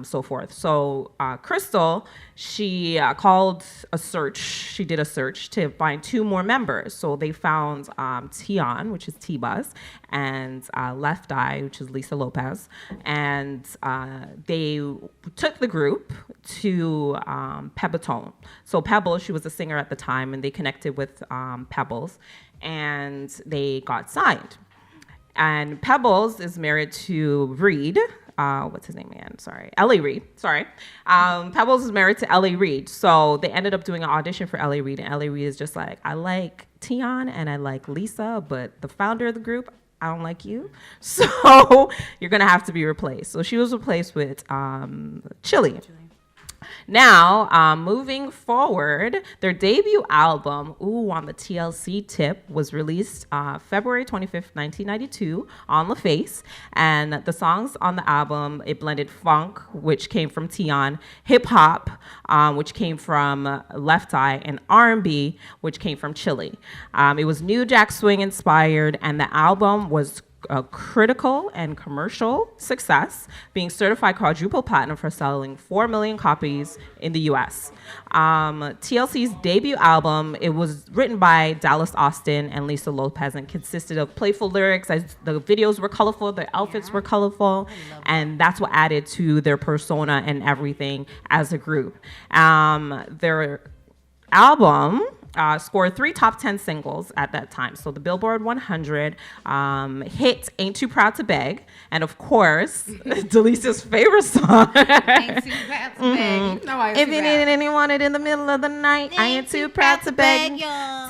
[SPEAKER 7] so forth. So Crystal, she called a search. She did a search to find 2 more members. So they found Tion, which is T-Buzz, and Left Eye, which is Lisa Lopez. And they took the group to Pebble. So Pebbles, she was a singer at the time, and they connected with Pebbles, and they got signed. And Pebbles is married to Reed. What's his name again? Sorry. L.A. Reid. Sorry. Pebbles is married to L.A. Reid. So they ended up doing an audition for L.A. Reid. And L.A. Reid is just like, I like Tion and I like Lisa, but the founder of the group, I don't like you. So you're going to have to be replaced. So she was replaced with Chili. Now, moving forward, their debut album, Ooh on the TLC Tip, was released February 25th, 1992 on LaFace. And the songs on the album, it blended funk, which came from Tion, hip-hop, which came from Left Eye, and R&B, which came from Chili. It was New Jack Swing inspired, and the album was a critical and commercial success, being certified quadruple platinum for selling 4 million copies in the US. TLC's debut album, it was written by Dallas Austin and Lisa Lopez and consisted of playful lyrics. The videos were colorful, the outfits were colorful, and that's what added to their persona and everything as a group. Their album scored 3 top 10 singles at that time. So the Billboard 100 hit Ain't Too Proud to Beg. And of course, Delicia's favorite song.
[SPEAKER 8] Ain't too proud to beg. You know I
[SPEAKER 7] If you need it and you want it in the middle of the night, I ain't too proud to beg.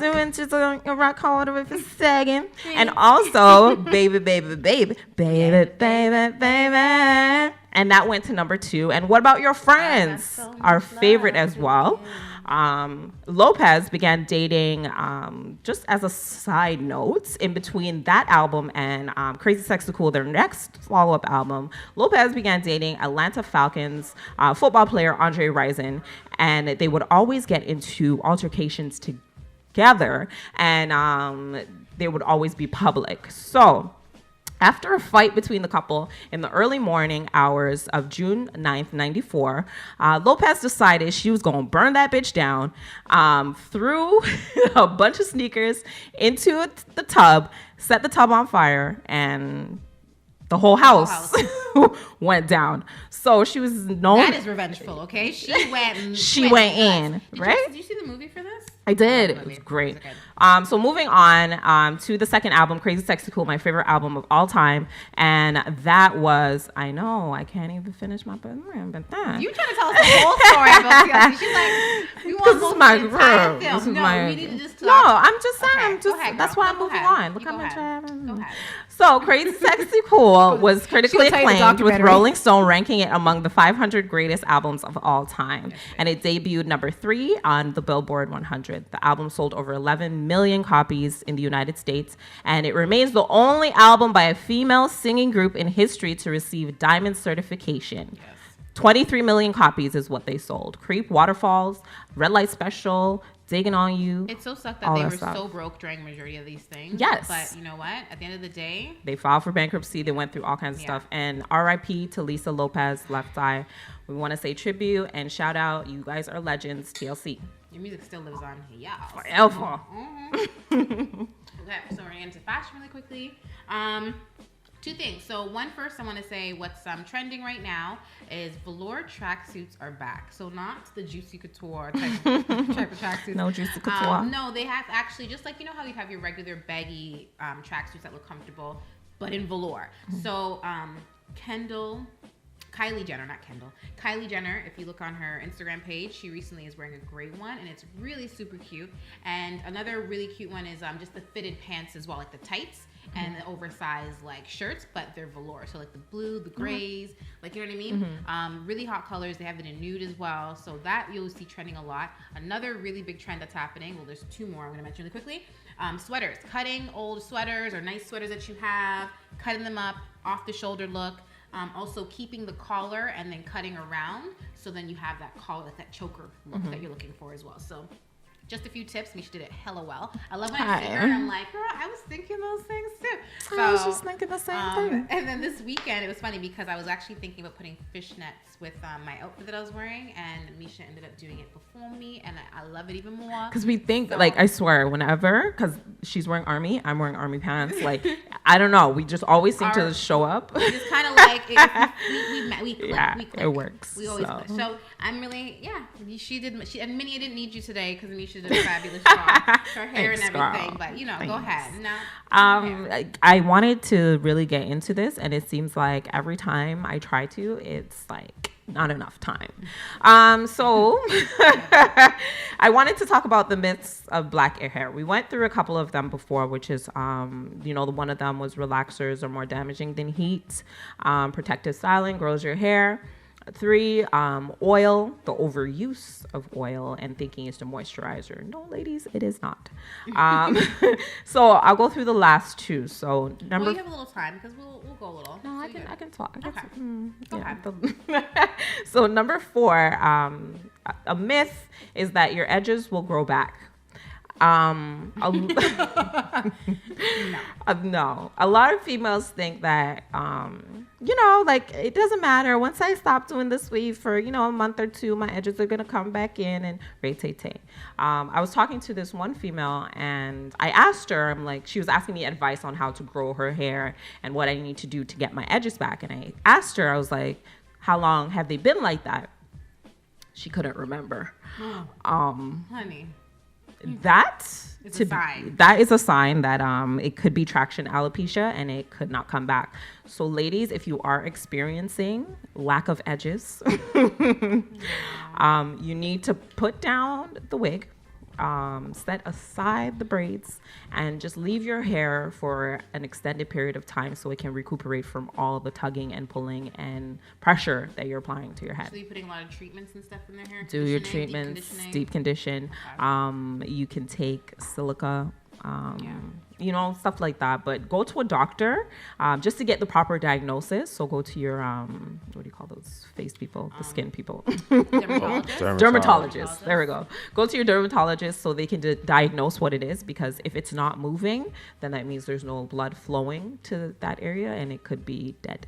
[SPEAKER 7] 2 inches on your rock harder if it's sagging. And also, Baby, Baby, Baby, Baby, Baby, Baby. And that went to number 2. And What About Your Friends? So our favorite as well. Lopez began dating, just as a side note, in between that album and Crazy Sexy Cool, their next follow-up album. Lopez began dating Atlanta Falcons football player Andre Rison, and they would always get into altercations together, and they would always be public. So after a fight between the couple in the early morning hours of June 9th, 94, Lopez decided she was going to burn that bitch down, threw a bunch of sneakers into the tub, set the tub on fire, and the whole house went down. So she was known.
[SPEAKER 8] That is revengeful, okay? She went
[SPEAKER 7] in, right?
[SPEAKER 8] Did you see the movie for this?
[SPEAKER 7] I did. It was great. So moving on to the second album, Crazy Sexy Cool, my favorite album of all time. And that was, I know, I can't even finish my program, but that.
[SPEAKER 8] You trying to tell us the whole story about TLC. She's like, we want
[SPEAKER 7] this is my girl.
[SPEAKER 8] This is
[SPEAKER 7] we
[SPEAKER 8] need to just talk.
[SPEAKER 7] No, I'm just saying.
[SPEAKER 8] Okay,
[SPEAKER 7] I'm just.
[SPEAKER 8] ahead,
[SPEAKER 7] that's why I'm moving on. Look how much I have.
[SPEAKER 8] Go ahead.
[SPEAKER 7] So, Crazy Sexy Cool was critically acclaimed, with Rolling Stone ranking it among the 500 greatest albums of all time. And it debuted number 3 on the Billboard 100. The album sold over 11 million copies in the United States, and it remains the only album by a female singing group in history to receive Diamond certification. 23 million copies is what they sold. Creep, Waterfalls, Red Light Special, Digging on You.
[SPEAKER 8] It so sucked that they were so broke during the majority of these things.
[SPEAKER 7] Yes.
[SPEAKER 8] But you know what? At the end of the day,
[SPEAKER 7] they filed for bankruptcy. They went through all kinds of stuff. And RIP to Lisa Lopez, Left Eye. We want to say tribute and shout out. You guys are legends, TLC.
[SPEAKER 8] Your music still lives on. Yeah.
[SPEAKER 7] Forever.
[SPEAKER 8] Mm-hmm. Okay, so we're going to fashion really quickly. 2 things. So one, first, I want to say what's trending right now is velour tracksuits are back. So not the Juicy Couture type of tracksuits.
[SPEAKER 7] No Juicy Couture.
[SPEAKER 8] No, they have actually, just like, you know how you have your regular baggy tracksuits that look comfortable, but in velour. Mm-hmm. So Kylie Jenner, if you look on her Instagram page, she recently is wearing a gray one, and it's really super cute. And another really cute one is just the fitted pants as well, like the tights. And the oversized like shirts, but they're velour. So like the blue, the grays, like, you know what I mean? Mm-hmm. Really hot colors. They have it in nude as well. So that you'll see trending a lot. Another really big trend that's happening. Well, there's 2 more I'm going to mention really quickly. Sweaters. Cutting old sweaters or nice sweaters that you have, cutting them up, off the shoulder look. Also keeping the collar and then cutting around. So then you have that collar, that choker look that you're looking for as well. So just a few tips. Misha did it hella well. I love when I see her and I'm like, girl, I was thinking those things too. So,
[SPEAKER 7] I was just thinking the same thing.
[SPEAKER 8] And then this weekend, it was funny because I was actually thinking about putting fishnets with my outfit that I was wearing, and Misha ended up doing it before me, and I love it even more.
[SPEAKER 7] Because we think, like, I swear, whenever, because she's wearing army, I'm wearing army pants. Like, I don't know. We just always seem to show up.
[SPEAKER 8] We just kind of like, we click.
[SPEAKER 7] Yeah,
[SPEAKER 8] we click.
[SPEAKER 7] it works.
[SPEAKER 8] We always click. So I'm really, and Minnie, I didn't need you today because Misha did a fabulous job. Her hair and everything.
[SPEAKER 7] Girl.
[SPEAKER 8] But,
[SPEAKER 7] Thanks.
[SPEAKER 8] Go ahead. No.
[SPEAKER 7] I wanted to really get into this, and it seems like every time I try to, it's like not enough time. So I wanted to talk about the myths of black hair. We went through a couple of them before, which is, one of them was relaxers are more damaging than heat. Protective styling grows your hair. 3, oil, the overuse of oil and thinking it's a moisturizer. No, ladies, it is not. So I'll go through the last 2. So
[SPEAKER 8] you have a little time because we'll go a little.
[SPEAKER 7] No, I can talk.
[SPEAKER 8] Okay.
[SPEAKER 7] So number 4, a myth is that your edges will grow back. No. A lot of females think that, like it doesn't matter. Once I stop doing this weave for, a month or 2, my edges are going to come back in and ray-tay-tay. I was talking to this one female and I asked her, she was asking me advice on how to grow her hair and what I need to do to get my edges back. And I asked her, I was like, how long have they been like that? She couldn't remember.
[SPEAKER 8] Honey.
[SPEAKER 7] That
[SPEAKER 8] is a sign.
[SPEAKER 7] That is a sign that it could be traction alopecia and it could not come back. So ladies, if you are experiencing lack of edges, you need to put down the wig, set aside the braids, and just leave your hair for an extended period of time so it can recuperate from all the tugging and pulling and pressure that you're applying to your head.
[SPEAKER 8] So you're putting a lot of treatments and stuff in their hair?
[SPEAKER 7] Do your treatments, deep condition. Okay. You can take silica, stuff like that. But go to a doctor just to get the proper diagnosis. So go to your, what do you call those face people? The skin people. Dermatologist. There we go. Go to your dermatologist so they can diagnose what it is, because if it's not moving, then that means there's no blood flowing to that area and it could be dead.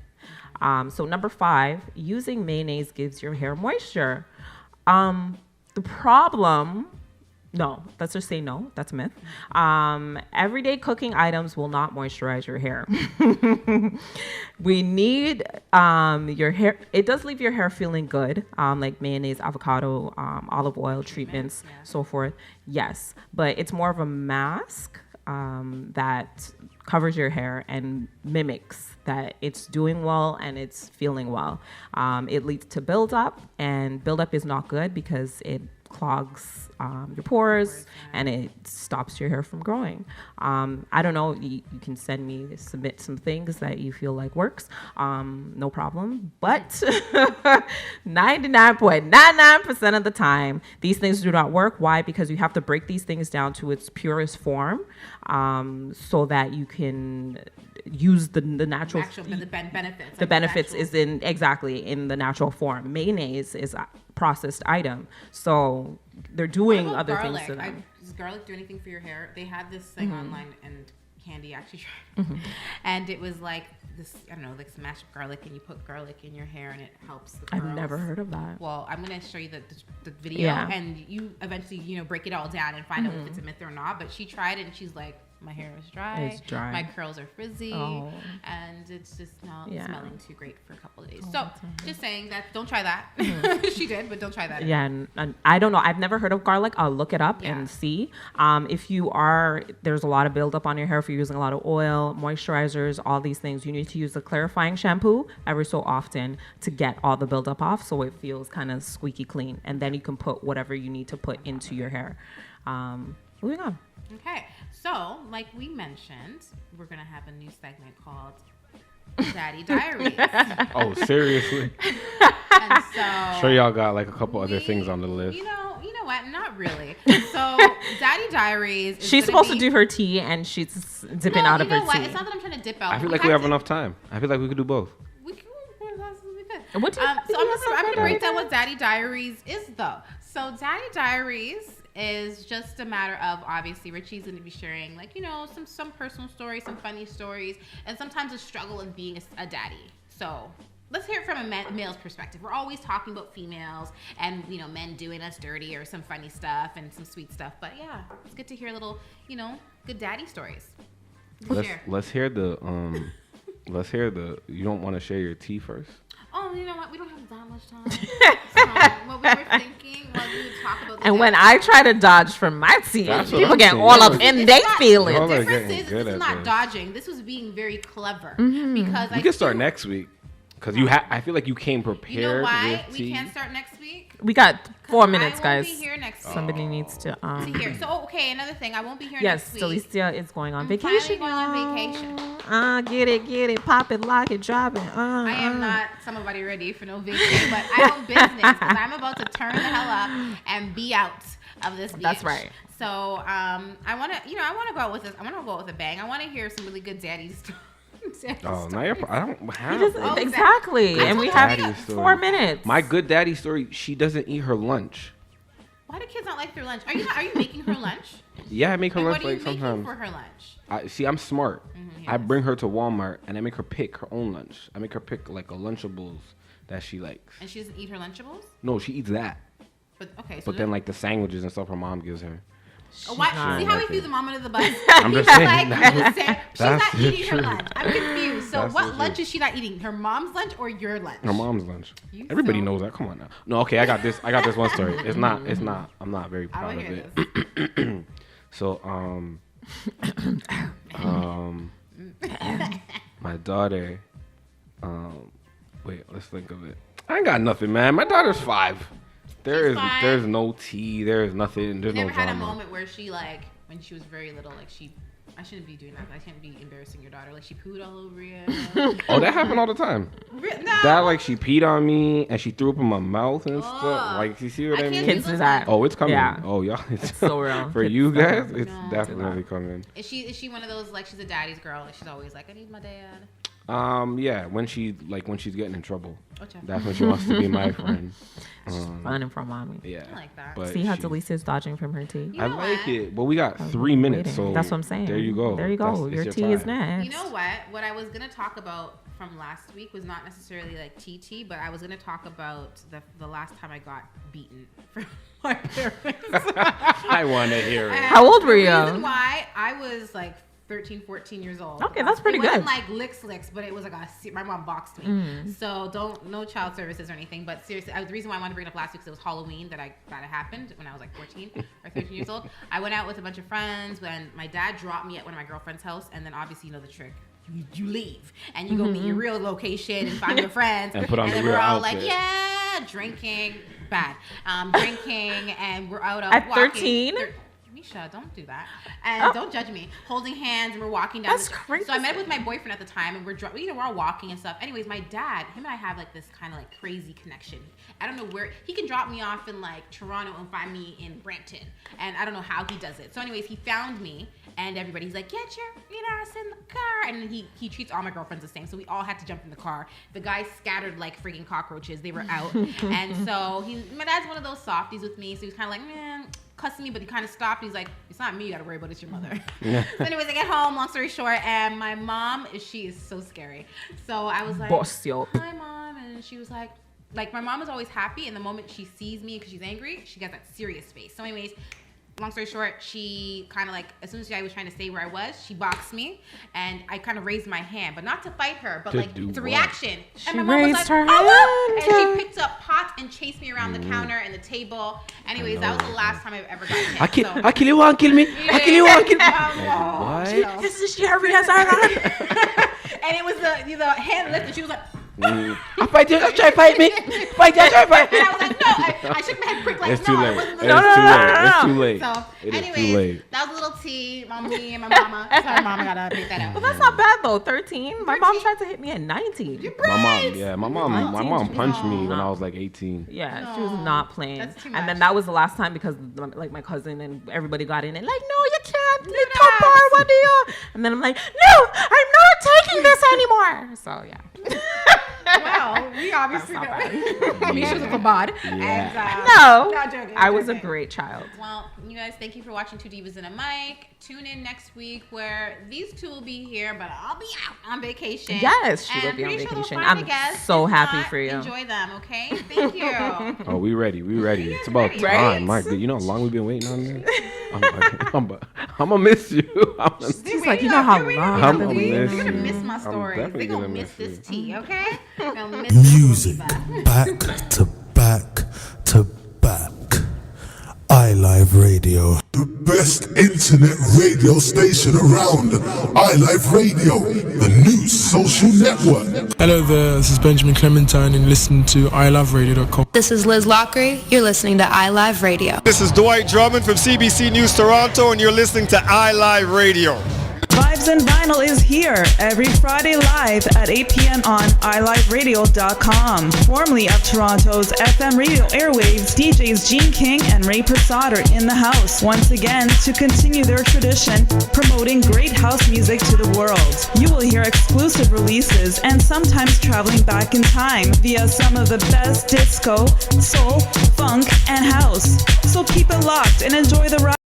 [SPEAKER 7] So number 5, using mayonnaise gives your hair moisture. The problem... No, let's just say no. That's a myth. Everyday cooking items will not moisturize your hair. We need your hair. It does leave your hair feeling good, like mayonnaise, avocado, olive oil treatments, so forth. Yes, but it's more of a mask that covers your hair and mimics that it's doing well and it's feeling well. It leads to buildup, and buildup is not good because it clogs your pores and it stops your hair from growing. I don't know, you can submit some things that you feel like works, no problem, but 99.99% of the time these things do not work. Why? Because you have to break these things down to its purest form, so that you can use the natural benefits. The benefits is in the natural form. Mayonnaise is a processed item, so they're doing other things to them.
[SPEAKER 8] Does garlic do anything for your hair? They had this thing online, and Candy actually tried, and it was like this, I don't know, like smashed garlic, and you put garlic in your hair and it helps the curls.
[SPEAKER 7] I've never heard of that.
[SPEAKER 8] Well, I'm gonna show you the video, and you eventually break it all down and find out if it's a myth or not. But she tried it and she's like, my hair is dry. It's dry. My curls are frizzy, and it's just not smelling too great for a couple of days. So just saying that, don't try that. She did, but don't try that.
[SPEAKER 7] Yeah, and I don't know. I've never heard of garlic. I'll look it up and see. If there's a lot of buildup on your hair, if you're using a lot of oil, moisturizers, all these things, you need to use a clarifying shampoo every so often to get all the buildup off, so it feels kind of squeaky clean, and then you can put whatever you need to put into your hair. Moving on.
[SPEAKER 8] Okay, so like we mentioned, we're gonna have a new segment called Daddy Diaries.
[SPEAKER 9] Oh, seriously?
[SPEAKER 8] And so
[SPEAKER 9] sure, y'all got like a couple other things on the list.
[SPEAKER 8] You know what? Not really. So Daddy Diaries.
[SPEAKER 7] She's supposed to do her tea, and she's dipping out of her tea.
[SPEAKER 8] It's not that I'm trying to dip out.
[SPEAKER 9] I feel like we have enough time. I feel like we could do both.
[SPEAKER 7] What do you
[SPEAKER 8] I'm gonna break down what Daddy Diaries is, though. So Daddy Diaries is just a matter of, obviously, Richie's going to be sharing, some personal stories, some funny stories, and sometimes a struggle of being a daddy. So let's hear it from a male's perspective. We're always talking about females and, men doing us dirty or some funny stuff and some sweet stuff. But yeah, it's good to hear little, good daddy stories.
[SPEAKER 9] Let's hear the, you don't want to share your tea first?
[SPEAKER 8] Oh, you know what? We don't have that much time. So what we were thinking was we would talk about the
[SPEAKER 7] when I try to dodge from my tea, people get all up in their feelings.
[SPEAKER 8] The difference is this is not dodging. This was being very clever. Because
[SPEAKER 9] we can start next week. Because I feel like you came prepared.
[SPEAKER 8] You know why
[SPEAKER 9] with
[SPEAKER 8] we can't start next week?
[SPEAKER 7] We got 4 minutes, guys.
[SPEAKER 8] I won't be here next week.
[SPEAKER 7] Somebody needs to
[SPEAKER 8] hear. So, okay, another thing. I won't be here next week.
[SPEAKER 7] Yes, Delecia is going on vacation.
[SPEAKER 8] Going on vacation.
[SPEAKER 7] Get it, pop it, lock it, drop it.
[SPEAKER 8] I am not somebody ready for no vacation, but I own business because I'm about to turn the hell up and be out of this beach.
[SPEAKER 7] That's right.
[SPEAKER 8] So I want to go out with this. I want to go out with a bang. I want to hear some really good daddy stories.
[SPEAKER 9] Oh, now I don't have
[SPEAKER 7] exactly. And we have 4 minutes.
[SPEAKER 9] My good daddy story. She doesn't eat her lunch.
[SPEAKER 8] Why do kids not like their lunch? Are you making her lunch?
[SPEAKER 9] Yeah, I make her lunch
[SPEAKER 8] what are you
[SPEAKER 9] sometimes.
[SPEAKER 8] making for her lunch?
[SPEAKER 9] I'm smart.
[SPEAKER 8] Yes.
[SPEAKER 9] I bring her to Walmart and I make her pick her own lunch. I make her pick like a Lunchables that she likes.
[SPEAKER 8] And she doesn't eat her Lunchables?
[SPEAKER 9] No, she eats that.
[SPEAKER 8] But okay.
[SPEAKER 9] But then like the sandwiches and stuff her mom gives her.
[SPEAKER 8] Why? See how he threw the mom under the bus?
[SPEAKER 9] I'm just saying.
[SPEAKER 8] She's not eating her lunch. I'm confused. So what lunch is she not eating? Her mom's lunch or your lunch?
[SPEAKER 9] Her mom's lunch. Everybody knows that. Come on now. No, okay, I got this one story. It's not. I'm not very proud of it. So my daughter. Wait, let's think of it. I ain't got nothing, man. My daughter's 5. There's no tea. There's nothing. There's no drama.
[SPEAKER 8] Never had a moment where she like when she was very little, like I shouldn't be doing that. I can't be embarrassing your daughter. Like she pooed all over you.
[SPEAKER 9] Oh, that happened all the time.
[SPEAKER 8] No.
[SPEAKER 9] That like she peed on me and she threw up in my mouth and stuff. Like you see what I mean?
[SPEAKER 7] Kids do that.
[SPEAKER 9] Oh, it's coming.
[SPEAKER 7] Yeah.
[SPEAKER 9] Oh, y'all. It's
[SPEAKER 7] so real.
[SPEAKER 9] For you guys, it's definitely coming.
[SPEAKER 8] Is she one of those like she's a daddy's girl? Like she's always like I need my dad.
[SPEAKER 9] Yeah, when she's getting in trouble. That's when she wants to be my friend.
[SPEAKER 7] Running from mommy.
[SPEAKER 9] Yeah.
[SPEAKER 8] I like that.
[SPEAKER 9] But
[SPEAKER 7] see how Delicia's dodging from her tea?
[SPEAKER 9] I like it. But we got 3 minutes, so
[SPEAKER 7] that's what I'm saying.
[SPEAKER 9] There you go.
[SPEAKER 7] There you go. Your tea is next.
[SPEAKER 8] You know what? What I was gonna talk about from last week was not necessarily like TT, but I was gonna talk about the last time I got beaten from my parents.
[SPEAKER 9] I want to hear it.
[SPEAKER 7] How old were you?
[SPEAKER 8] The reason why I was like 13, 14 years old.
[SPEAKER 7] Okay, that's pretty good.
[SPEAKER 8] It wasn't like licks, but it was like my mom boxed me. So no child services or anything. But seriously, the reason why I wanted to bring it up last week is it was Halloween that it happened when I was like 14 or 13 years old. I went out with a bunch of friends when my dad dropped me at one of my girlfriend's house, and then obviously you know the trick. You leave and you go meet your real location and find your friends,
[SPEAKER 9] and put on
[SPEAKER 8] and
[SPEAKER 9] the
[SPEAKER 8] then
[SPEAKER 9] real
[SPEAKER 8] we're all
[SPEAKER 9] outfit.
[SPEAKER 8] like, yeah, drinking, drinking, and we're out
[SPEAKER 7] at
[SPEAKER 8] walking.
[SPEAKER 7] 13.
[SPEAKER 8] Misha, don't do that. And don't judge me. Holding hands and we're walking down.
[SPEAKER 7] That's crazy.
[SPEAKER 8] So I met up with my boyfriend at the time and we're all walking and stuff. Anyways, my dad, him and I have like this kind of like crazy connection. I don't know where he can drop me off in like Toronto and find me in Brampton. And I don't know how he does it. So anyways, he found me and everybody's like, get your ass in the car. And he treats all my girlfriends the same. So we all had to jump in the car. The guys scattered like freaking cockroaches. They were out. And so my dad's one of those softies with me. So he was kind of like, man, cussing me, but he kind of stopped. He's like, it's not me you gotta worry about, it's your mother. So anyways, I get home, long story short, and my mom, she is so scary. So I was like, hi mom, and she was like my mom is always happy, and the moment she sees me because she's angry, she got that serious face. So anyways, long story short, she kind of like, as soon as I was trying to say where I was, she boxed me, and I kind of raised my hand, but not to fight her, but like it's a reaction. And my mom was like, oh, and she picked up pots and chased me around the counter and the table. Anyways, that was the last time I've ever gotten hit.
[SPEAKER 9] I kill you, won't kill me. I kill you, won't kill me.
[SPEAKER 8] What?
[SPEAKER 7] This is she hurry as I
[SPEAKER 8] And it was the hand lift, and she was like,
[SPEAKER 9] I fight you, try to fight me. Fight you, try to fight me.
[SPEAKER 8] And I was like, no. I shook my head quick, like,
[SPEAKER 9] it's
[SPEAKER 8] no,
[SPEAKER 9] too
[SPEAKER 8] it
[SPEAKER 9] late.
[SPEAKER 8] wasn't
[SPEAKER 9] It's too late.
[SPEAKER 8] So,
[SPEAKER 9] it
[SPEAKER 8] anyways,
[SPEAKER 9] is too late.
[SPEAKER 8] that was a little tea. Me and my mama. Sorry, mama, gotta make that out.
[SPEAKER 7] Well, that's not bad though. 13. My mom tried to hit me at 19.
[SPEAKER 9] My mom punched me when I was like 18.
[SPEAKER 7] Yeah, she was not playing.
[SPEAKER 8] That's too
[SPEAKER 7] and
[SPEAKER 8] much.
[SPEAKER 7] then that was the last time because like my cousin and everybody got in and like, no, you can't. You don't bar, what do you? And then I'm like, no, I'm not taking this anymore. So yeah.
[SPEAKER 8] Well, we obviously know. Misha was a bod.
[SPEAKER 9] Yeah.
[SPEAKER 7] No,
[SPEAKER 8] not joking.
[SPEAKER 7] I was a great child.
[SPEAKER 8] Well, you guys, thank you for watching Two Divas and a Mic. Tune in next week where these two will be here, but I'll be out on vacation.
[SPEAKER 7] Yes, she will be on vacation. I'm so happy for you.
[SPEAKER 8] Enjoy them, okay? Thank you.
[SPEAKER 9] Oh, we ready. It's about
[SPEAKER 8] ready?
[SPEAKER 9] time. Mike, you know how long we've been waiting on this? I'm gonna miss you.
[SPEAKER 7] She's like, you know how long
[SPEAKER 9] I'm
[SPEAKER 7] I've been waiting.
[SPEAKER 8] You're
[SPEAKER 9] miss
[SPEAKER 8] gonna
[SPEAKER 9] you.
[SPEAKER 8] miss my stories.
[SPEAKER 9] definitely
[SPEAKER 8] They're gonna
[SPEAKER 9] gonna
[SPEAKER 8] miss
[SPEAKER 9] miss
[SPEAKER 8] this
[SPEAKER 9] you.
[SPEAKER 8] tea, okay? They're gonna miss
[SPEAKER 5] Music
[SPEAKER 8] this
[SPEAKER 5] back to back to back. iLive Radio.
[SPEAKER 10] The best internet radio station around. iLive Radio, the new social network.
[SPEAKER 11] Hello there, this is Benjamin Clementine and listen to iloveradio.com.
[SPEAKER 12] This is Liz Lockery. You're listening to iLive Radio.
[SPEAKER 13] This is Dwight Drummond from CBC News Toronto and you're listening to iLive Radio. Vibes and Vinyl is here every Friday live at 8 p.m. on iLiveRadio.com. Formerly of Toronto's FM radio airwaves, DJs Gene King and Ray Prasad are in the house once again to continue their tradition, promoting great house music to the world. You will hear exclusive releases and sometimes traveling back in time via some of the best disco, soul, funk, and house. So keep it locked and enjoy the ride.